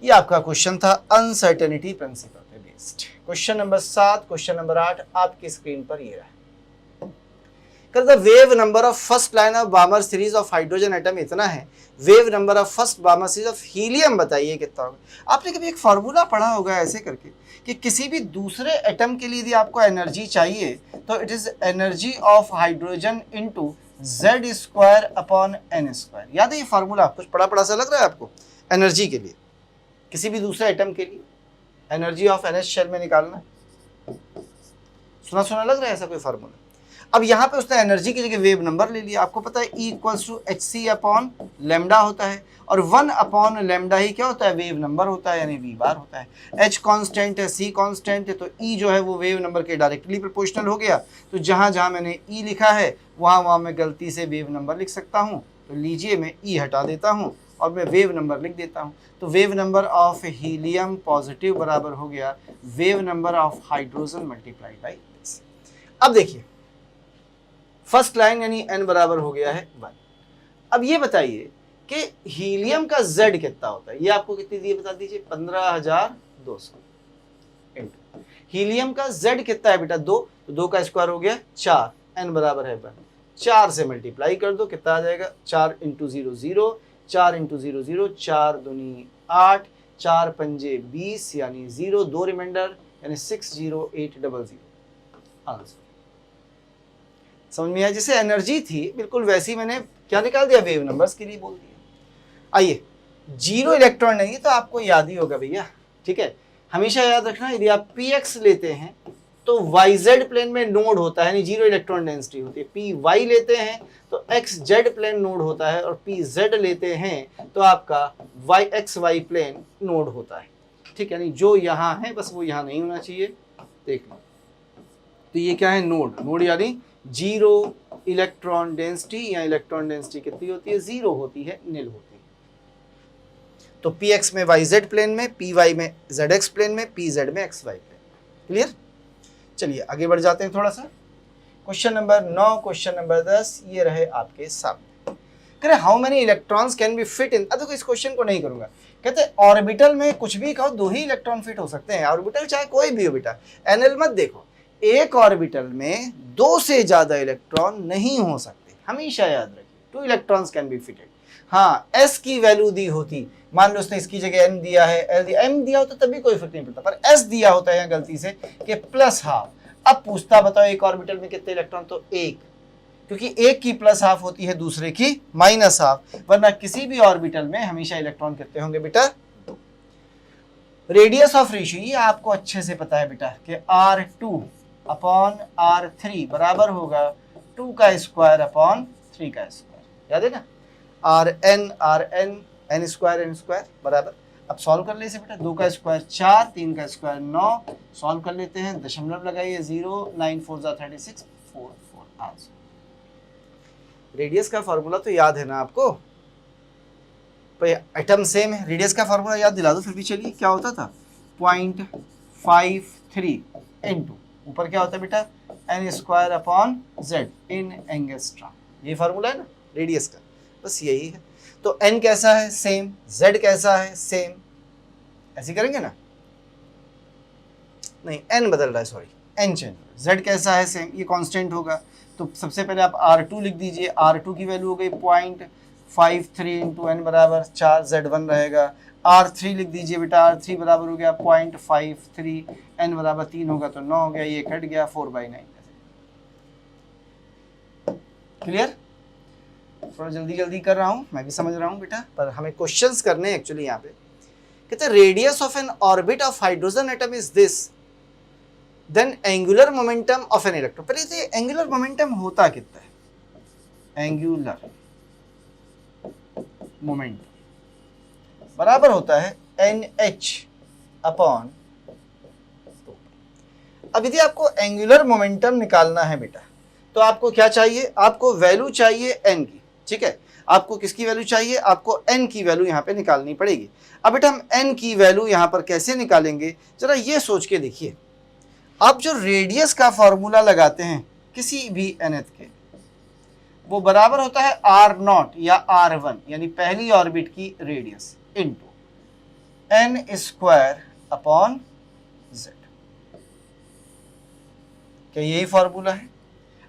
S1: ये आपका क्वेश्चन था अनसर्टेनिटी प्रिंसिपल पे based. Question number 7, question number 8 आपकी स्क्रीन पर ये रहा। The wave number of first line of बामर series of hydrogen atom इतना है, wave number of first बामर series of helium बताइए कितना होगा। आपने कभी एक फार्मूला पढ़ा होगा ऐसे करके कि किसी भी दूसरे एटम के लिए यदि आपको एनर्जी चाहिए तो it is energy of hydrogen into Z² upon N²। याद है ये फार्मूला? कुछ पढ़ा पढ़ा सा लग रहा है आपको? एनर्जी के लिए किसी भी दूसरे एटम के लिए एनर्जी ऑफ NH शेल में निकालना, सुना सुना लग रहा है ऐसा कोई फार्मूला? अब यहाँ पे उसने एनर्जी की जगह वेव नंबर ले लिया। आपको पता है E equals to HC upon lambda होता है और 1 अपॉन लैम्डा ही क्या होता है? वेव नंबर होता है, यानी V बार होता है। H कांस्टेंट है, C कांस्टेंट है, तो E जो है वो वेव नंबर के डायरेक्टली प्रोपोर्शनल हो गया। तो जहाँ जहाँ मैंने E लिखा है वहाँ मैं गलती से वेव नंबर लिख सकता हूँ। तो लीजिए मैं E हटा देता हूँ और मैं वेव नंबर लिख देता हूँ। तो wave number of helium positive बराबर हो गया wave number of hydrogen multiplied by this. अब देखिए फर्स्ट लाइन यानी n बराबर हो गया है 1। अब ये बताइए कि हीलियम का Z कितना होता है? ये आपको कितनी दिए बता दीजिए? 15,200 इंटू हीलियम का Z कितना है बेटा? 2, तो 2 का स्क्वायर हो गया 4, n बराबर है 1। 4 से मल्टीप्लाई कर दो, कितना आ जाएगा? 4 इंटू 0 0, 4 इंटू 0 0, 4 दूनी 8, 4 पंजे 20 यानी 0, 2 रिमाइंडर यानी 60800 आंसर। समझ में आया? जैसे एनर्जी थी बिल्कुल वैसी मैंने क्या निकाल दिया? वेव नंबर्स के लिए बोल दिया। आइए 0 इलेक्ट्रॉन नहीं तो आपको याद ही होगा भैया, ठीक है? हमेशा याद रखना यदि आप px लेते हैं तो yz प्लेन में नोड होता है, यानी 0 इलेक्ट्रॉन डेंसिटी होती है। py लेते हैं तो xz प्लेन नोड होता है और pz लेते हैं तो आपका xy प्लेन नोड होता है, ठीक है? यानी जो यहाँ है बस वो यहाँ नहीं होना चाहिए। देख लो तो ये क्या है? नोड। नोड यानी 0 इलेक्ट्रॉन डेंसिटी, या इलेक्ट्रॉन डेंसिटी कितनी होती है? 0 होती है, नील होती है। तो px में yz प्लेन में, py में zx प्लेन में, pz में xy प्लेन। क्लियर? चलिए आगे बढ़ जाते हैं थोड़ा सा। क्वेश्चन नंबर 9, क्वेश्चन नंबर 10 ये रहे आपके सामने। कह how many electrons can be fit in. अब देखो इस क्वेश्चन को नहीं करूंगा। कहते ऑर्बिटल में कुछ भी कहो 2 ही इलेक्ट्रॉन फिट हो सकते हैं। ऑर्बिटल चाहे कोई भी हो बेटा, एनएल मत देखो। एक ऑर्बिटल में 2 से ज्यादा इलेक्ट्रॉन नहीं हो सकते, हमेशा याद रखिए। 2 इलेक्ट्रॉन्स कैन बी फिटेड। हाँ s की वैल्यू दी होती, मान लो उसने इसकी जगह n दिया है, l दिया, m दिया होता तभी कोई फर्क नहीं पड़ता, पर s दिया होता है यहाँ गलती से कि +½ अब पूछता बताओ एक ऑर्बिटल में कितने इलेक्ट्रॉन? तो 1, क्योंकि एक की +½ होती है दूसरे की -½ वरना किसी भी ऑर्बिटल में हमेशा इलेक्ट्रॉन कितने होंगे बेटा? 2। रेडियस ऑफ रेशियो ये आपको अच्छे से पता है बेटा कि R2 अपॉन R3 बराबर होगा 2 का स्क्वायर अपॉन 3 का स्क्वायर। याद है ना? Rn n² बराबर। अब सॉल्व कर ले इसे बेटा। 2 का स्क्वायर 4, 3 का स्क्वायर 9, सॉल्व कर लेते हैं। दशमलव लगाइए 0, 9 4 36, 4 4 आंसर। रेडियस का फॉर्मूला तो याद है ना आपको? एटम सेम है, रेडियस का फॉर्मूला याद दिला दो फिर भी। चलिए क्या होता था? 0.53 इंटू ऊपर क्या होता है बेटा? n² अपॉन z इन एंगस्ट्रॉम। ये फार्मूला है ना रेडियस का, बस यही है। तो n कैसा है? सेम। z कैसा है? सेम। ऐसे करेंगे ना? नहीं, n बदल रहा है, सॉरी, n चेंज। z कैसा है? सेम, ये कांस्टेंट होगा। तो सबसे पहले आप R2 लिख दीजिए, R2 की वैल्यू हो गई 0.53 इंटू एन बराबर 4, Z1 रहेगा। R3 लिख दीजिए बेटा, R3 बराबर हो गया 0.53, n बराबर 3 होगा तो 9 हो गया, ये कट गया 4/9। क्लियर? थोड़ा जल्दी जल्दी कर रहा हूँ, मैं भी समझ रहा हूँ बेटा, पर हमें क्वेश्चंस करने हैं एक्चुअली। यहाँ पे कहते हैं radius of an orbit of hydrogen atom is this, then angular momentum of an electron. पहले तो एंगुलर मोमेंटम होता कितना है? एंगुलर मोमेंटम बराबर होता है NH अपॉन। अब यदि आपको एंगुलर मोमेंटम निकालना है बेटा, तो आपको क्या चाहिए? आपको वैल्यू चाहिए n की, ठीक है। आपको किसकी वैल्यू चाहिए? आपको n की वैल्यू यहाँ पे निकालनी पड़ेगी। अब बेटा हम n की वैल्यू यहाँ पर कैसे निकालेंगे, जरा ये सोच के देखिए। आप जो रेडियस का फॉर्मूला लगाते हैं किसी भी nth के, वो बराबर होता है R0 या R1 यानी पहली ऑर्बिट की radius into n square upon z। क्या यही फॉर्मूला है?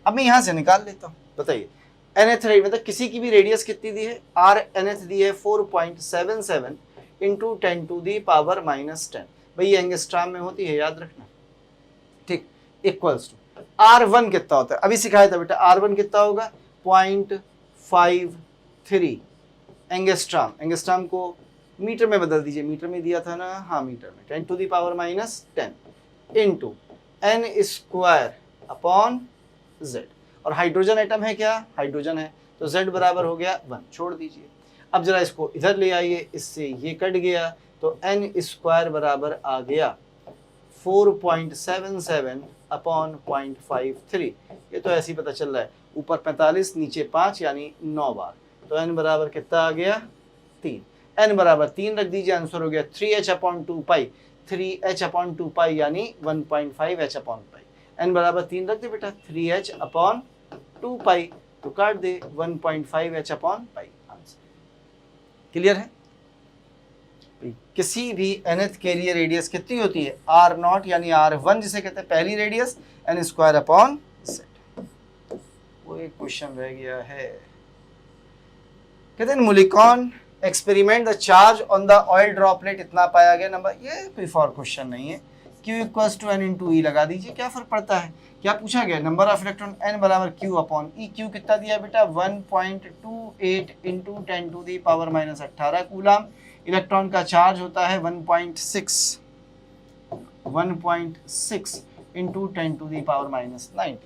S1: अब मैं यहां से निकाल लेता हूं, बताइए nth मतलब किसी की भी रेडियस कितनी दी है? R nth दी है 4.77 इंटू 10 टू दी पावर -10। भाई ये एंगस्ट्रॉम में होती है, याद रखना, ठीक। इक्वल्स टू R1 कितना होता है? अभी सिखाया था बेटा, R1 कितना होगा? 0.53 एंगस्ट्रॉम। एंगस्ट्रॉम को मीटर में बदल दीजिए, मीटर में दिया था ना, हाँ मीटर में, 10 to the power -10 into n square upon z। और हाइड्रोजन एटम है क्या? हाइड्रोजन है, तो z बराबर हो गया 1, छोड़ दीजिए। अब जरा इसको इधर ले आइए, इससे ये कट गया, तो n स्क्वायर बराबर आ गया 4.77 अपॉन 0.53। ये तो ऐसे ही पता चल रहा है, ऊपर 45 नीचे 5 यानी 9 बार, तो n बराबर कितना आ गया? 3। n बराबर 3 रख दीजिए, आंसर हो गया 3h अपॉन 2 पाई, 3h अपॉन 2 पाई यानी 1.5h अपॉन पाई। n बराबर 3 रख दे बेटा, 3h अपॉन 2 पाई, तो काट दे 1.5h upon pi, answer. Clear है? किसी भी nth के लिए रेडियस कितनी होती है? R0 यानी R1 जिसे कहते हैं पहली radius, n square upon z। वो एक क्वेश्चन रह गया है, कहते हैं Millikan experiment the charge on the oil droplet इतना पाया गया नंबर। ये कोई फॉर क्वेश्चन नहीं है, Q equals to n into e लगा दीजिए, क्या फर्क पड़ता है? क्या पूछा गया? नंबर ऑफ इलेक्ट्रॉन n बराबर Q अपॉन ई। Q कितना दिया बेटा? 1.28 into 10 to the power -18 coulomb. Electron का चार्ज होता है 1.6 इंटू 10 टू दी पावर -19।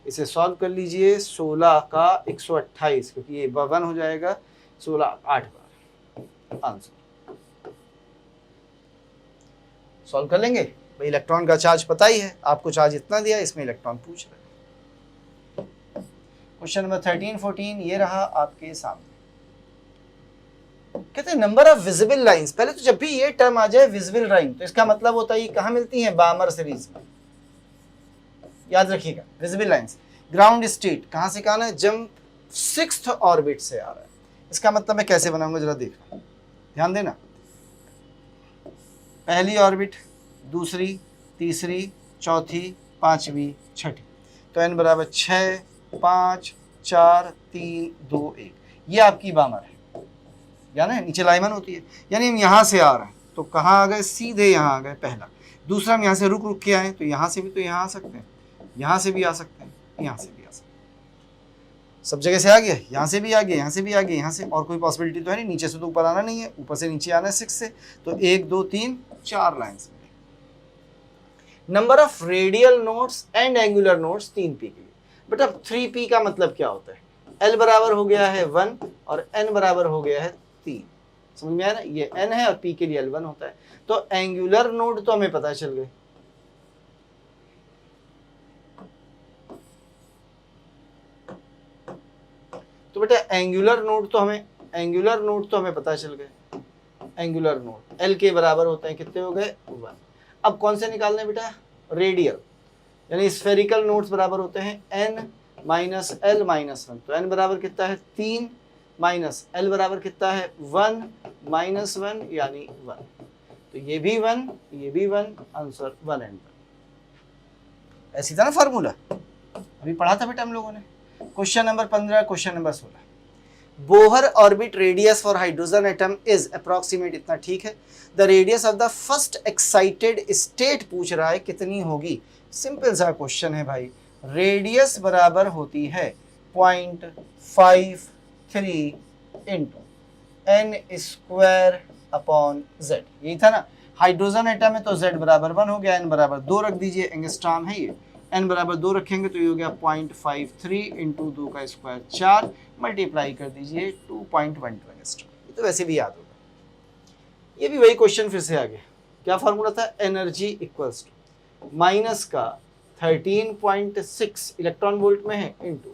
S1: इसे सॉल्व कर लीजिए, 16 का 128, क्योंकि ये 1 हो जाएगा, 16 8 बार, आंसर। सॉल्व कर लेंगे भाई। इलेक्ट्रॉन का चार्ज पता ही है आपको, चार्ज इतना दिया, इसमें इलेक्ट्रॉन पूछ रहे हैं। क्वेश्चन नंबर 13 14 ये रहा आपके सामने। कहते हैं नंबर ऑफ विजिबल लाइंस। पहले तो जब भी ये टर्म आ जाए विजिबल लाइन, तो इसका मतलब होता है ये कहां मिलती है? बामर सीरीज में, याद रखिएगा। विजिबल लाइंस ग्राउंड स्टेट कहां से कहां है? जब 6th ऑर्बिट से आ रहा है। इसका मतलब मैं कैसे बनाऊंगा जरा देखना, ध्यान देना। पहली ऑर्बिट, दूसरी, तीसरी, चौथी, पांचवी, छठी, तो n बराबर 6 5 4 3 2 1, ये आपकी बामर है, यानी नीचे लाइमन होती है। यानी हम यहाँ से आ रहे हैं तो कहाँ आ गए? सीधे यहाँ आ गए पहला। दूसरा हम यहाँ से रुक रुक के आए, तो यहाँ से भी तो यहाँ आ सकते हैं, यहाँ से भी आ सकते हैं, यहाँ से भी आ सकते हैं, सब जगह से आ गया, यहाँ से भी आ गया, यहाँ से भी आ गया, यहाँ से, और कोई पॉसिबिलिटी तो है नहीं। नीचे से तो ऊपर आना नहीं है, ऊपर से नीचे आना है 6 से, तो 1 2 3 4 lines. Number of radial nodes and angular nodes 3p के लिए। बट अब 3p का मतलब क्या होता है? l बराबर हो गया है 1 और n बराबर हो गया है 3। समझ में आया ना? ये n है और p के लिए l1 होता है। तो एंगुलर नोड तो हमें पता चल गए, तो बेटा एंगुलर नोड तो हमें पता चल गए। एंगुलर नोड l के बराबर होते हैं, कितने हो गए? 1। अब कौन से निकालने बेटा? रेडियल, यानी स्फेरिकल नोड्स बराबर होते हैं n माइनस l माइनस 1। तो n बराबर कितना है? 3 माइनस l बराबर कितना है? 1 माइनस 1 यानी 1। तो ये भी 1, ये भी 1, आंसर 1 and 1। ऐसी था ना फार्मूला, अभी पढ़ा था बेटा हम लोगों ने। Question number 15, question number 16, Bohr orbit radius for hydrogen atom is approximate, इतना ठीक है। The radius of the first excited state पूछ रहा है कितनी होगी। सिंपल सा क्वेश्चन है भाई, रेडियस बराबर होती है 0.53 into n square upon z, यही था ना। हाइड्रोजन एटम है तो z बराबर 1 हो गया, n बराबर 2 रख दीजिए, एंगस्ट्रॉम है ये, n बराबर 2 रखेंगे तो ये हो गया 0.53 इंटू 2 का स्क्वायर 4, मल्टीप्लाई कर दीजिए 2.12 एंगस्ट्रॉम। ये तो वैसे भी याद होगा। ये भी वही क्वेश्चन फिर से आ गया, क्या फार्मूला था, एनर्जी इक्वल्स टू माइनस का 13.6 इलेक्ट्रॉन वोल्ट में है into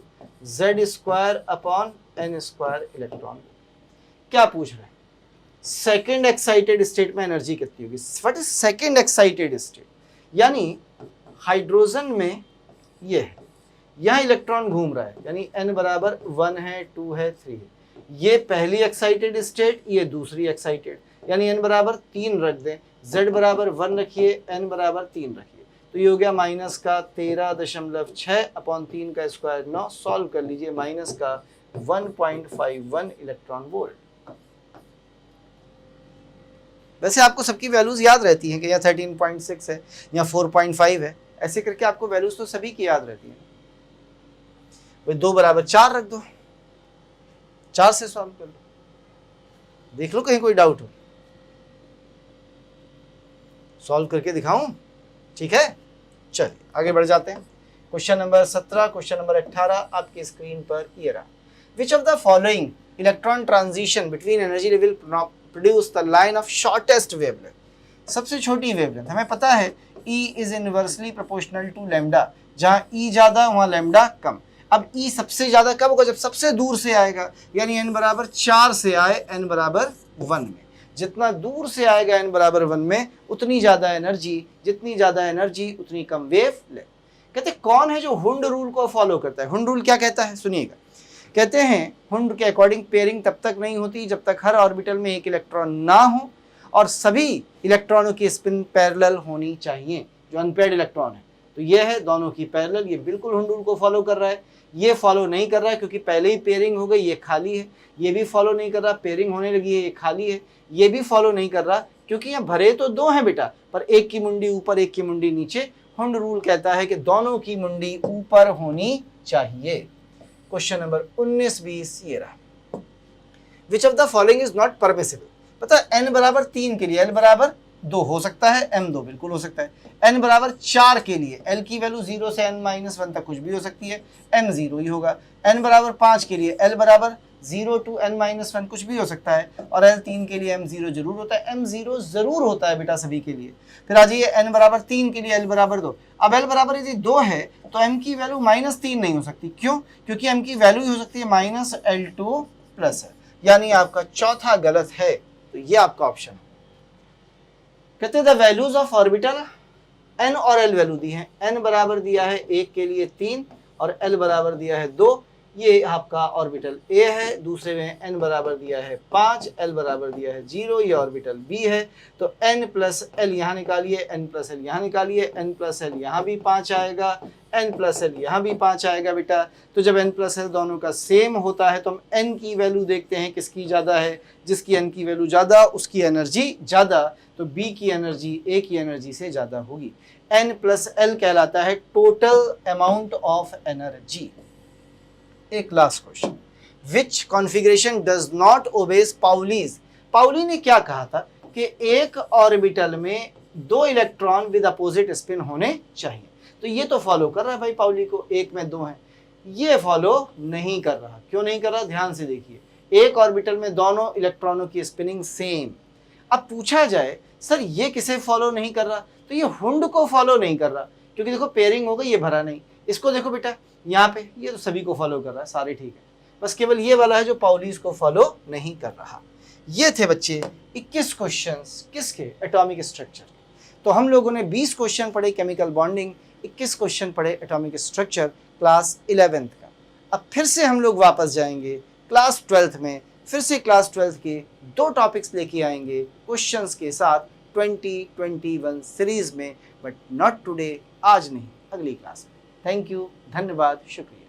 S1: z square upon n square electron volt. क्या पूछ रहे हैं, सेकेंड एक्साइटेड स्टेट में एनर्जी कितनी होगी। What is second excited state, यानी हाइड्रोजन में ये है, यहाँ इलेक्ट्रॉन घूम रहा है, यानी n बराबर 1 है, 2 है, 3 है। ये पहली एक्साइटेड स्टेट, ये दूसरी एक्साइटेड, यानी n बराबर 3 रख दें, z बराबर 1 रखिए, n बराबर 3 रखिए, तो ये हो गया माइनस का 13.6 अपॉन 3 का स्क्वायर 9, सॉल्व कर लीजिए, माइनस का 1.51 इलेक्ट्रॉन वोल्ट। वैसे आपको सबकी वैल्यूज याद रहती हैं कि यहाँ 13.6 है या 4.5 है, ऐसे करके आपको वैल्यूज तो सभी की याद रहती हैं। भाई 2 बराबर 4 रख दो, 4 से सॉल्व कर लो, देख लो कहीं कोई डाउट हो, सॉल्व करके दिखाऊं, ठीक है। चलिए आगे बढ़ जाते हैं। क्वेश्चन नंबर 17, क्वेश्चन नंबर 18 आपकी स्क्रीन पर ये रहा। Which of the following electron transition between energy level produce the line of shortest wavelength. सबसे छोटी वेवलेंथ हमें पता है E is inversely proportional to lambda, जहां E ज्यादा वहां लैम्डा कम। अब E सबसे ज्यादा कब होगा, जब सबसे दूर से आएगा, यानी n बराबर 4 से आए n बराबर 1 में। जितना दूर से आएगा n बराबर 1 में उतनी ज्यादा एनर्जी, जितनी ज्यादा एनर्जी उतनी कम वेव ले। कहते कौन है जो हुंड रूल को फॉलो करता है। हुंड रूल क्या कहता है, सुनिएगा। कहते हैं हुंड के अकॉर्डिंग पेयरिंग तब तक नहीं होती जब तक हर ऑर्बिटल में एक इलेक्ट्रॉन ना हो और सभी इलेक्ट्रॉनों की स्पिन पैरेलल होनी चाहिए। जो अनपेयर्ड इलेक्ट्रॉन है तो ये है दोनों की पैरेलल, ये बिल्कुल हुंड रूल को फॉलो कर रहा है। ये फॉलो नहीं कर रहा है क्योंकि पहले ही पेयरिंग हो गई, ये खाली है। ये भी फॉलो नहीं कर रहा, पेयरिंग होने लगी है, ये खाली है। ये भी फॉलो नहीं कर रहा क्योंकि यहाँ भरे तो 2 हैं बेटा, पर एक की मुंडी ऊपर एक की मुंडी नीचे। हुंड रूल कहता है कि दोनों की मुंडी ऊपर होनी चाहिए। क्वेश्चन नंबर 19-20 ये रहा। Which of the following is not permissible. पता है n बराबर 3 के लिए l बराबर 2 हो सकता है, m2 बिल्कुल हो सकता है। n बराबर 4 के लिए l की वैल्यू 0 से n-1 तक कुछ भी हो सकती है, m 0 ही होगा। n बराबर 5 के लिए l बराबर 0 to n-1 कुछ भी हो सकता है, और l 3 के लिए m 0 जरूर होता है। m 0 जरूर होता है बेटा सभी के लिए। फिर आ जाइए n बराबर 3 के लिए l बराबर 2। अब l बराबर यदि 2 है तो m की वैल्यू -3 नहीं हो सकती। क्यों? क्योंकि m की वैल्यू ही हो सकती है -L2 प्लस है, यानी आपका चौथा गलत है। तो ये आपका ऑप्शन है। कहते हैं the values of orbital n और l वैल्यू दी है। n बराबर दिया है 1 के लिए 3 और l बराबर दिया है 2। ये आपका ऑर्बिटल A है। दूसरे में n बराबर दिया है 5, l बराबर दिया है 0, ये ऑर्बिटल B है। तो n प्लस l यहाँ निकालिए, n प्लस l यहाँ निकालिए, n प्लस l यहाँ भी 5 आएगा, n प्लस l यहाँ भी 5 आएगा बेटा। तो जब n प्लस l दोनों का सेम होता है तो हम n की वैल्यू देखते हैं किसकी ज़्यादा है। जिसकी n की वैल्यू ज़्यादा उसकी एनर्जी ज़्यादा, तो B की एनर्जी A की एनर्जी से ज़्यादा होगी। n प्लस l कहलाता है टोटल अमाउंट ऑफ एनर्जी। एक last question, which configuration does not obeys Pauli's. Pauli ने क्या कहा था कि एक ऑर्बिटल में 2 इलेक्ट्रॉन विद अपोजिट स्पिन होने चाहिए। तो ये तो फॉलो कर रहा है भाई पाउली को, 1 में 2 हैं। ये फॉलो नहीं कर रहा। क्यों नहीं कर रहा, ध्यान से देखिए। एक ऑर्बिटल में दोनों इलेक्ट्रॉनों की स्पिनिंग सेम। अब पूछा जाए सर ये किसे फॉलो नहीं कर रहा, तो ये हुंड को फॉलो नहीं कर रहा क्योंकि देखो पेयरिंग हो गई, ये भरा नहीं। इसको देखो बेटा यहाँ पे, ये तो सभी को फॉलो कर रहा है, सारे ठीक है। बस केवल ये वाला है जो पाउलीज को फॉलो नहीं कर रहा। ये थे बच्चे 21 क्वेश्चंस किसके, एटॉमिक स्ट्रक्चर। तो हम लोगों ने 20 क्वेश्चन पढ़े केमिकल बॉन्डिंग, 21 क्वेश्चन पढ़े एटॉमिक स्ट्रक्चर क्लास 11th का। अब फिर से हम लोग वापस जाएंगे क्लास 12th में, फिर से क्लास 12th के 2 टॉपिक्स लेके आएंगे क्वेश्चंस के साथ 2021 सीरीज में, बट नॉट टुडे, आज नहीं, अगली क्लास में। थैंक यू, धन्यवाद, शुक्रिया।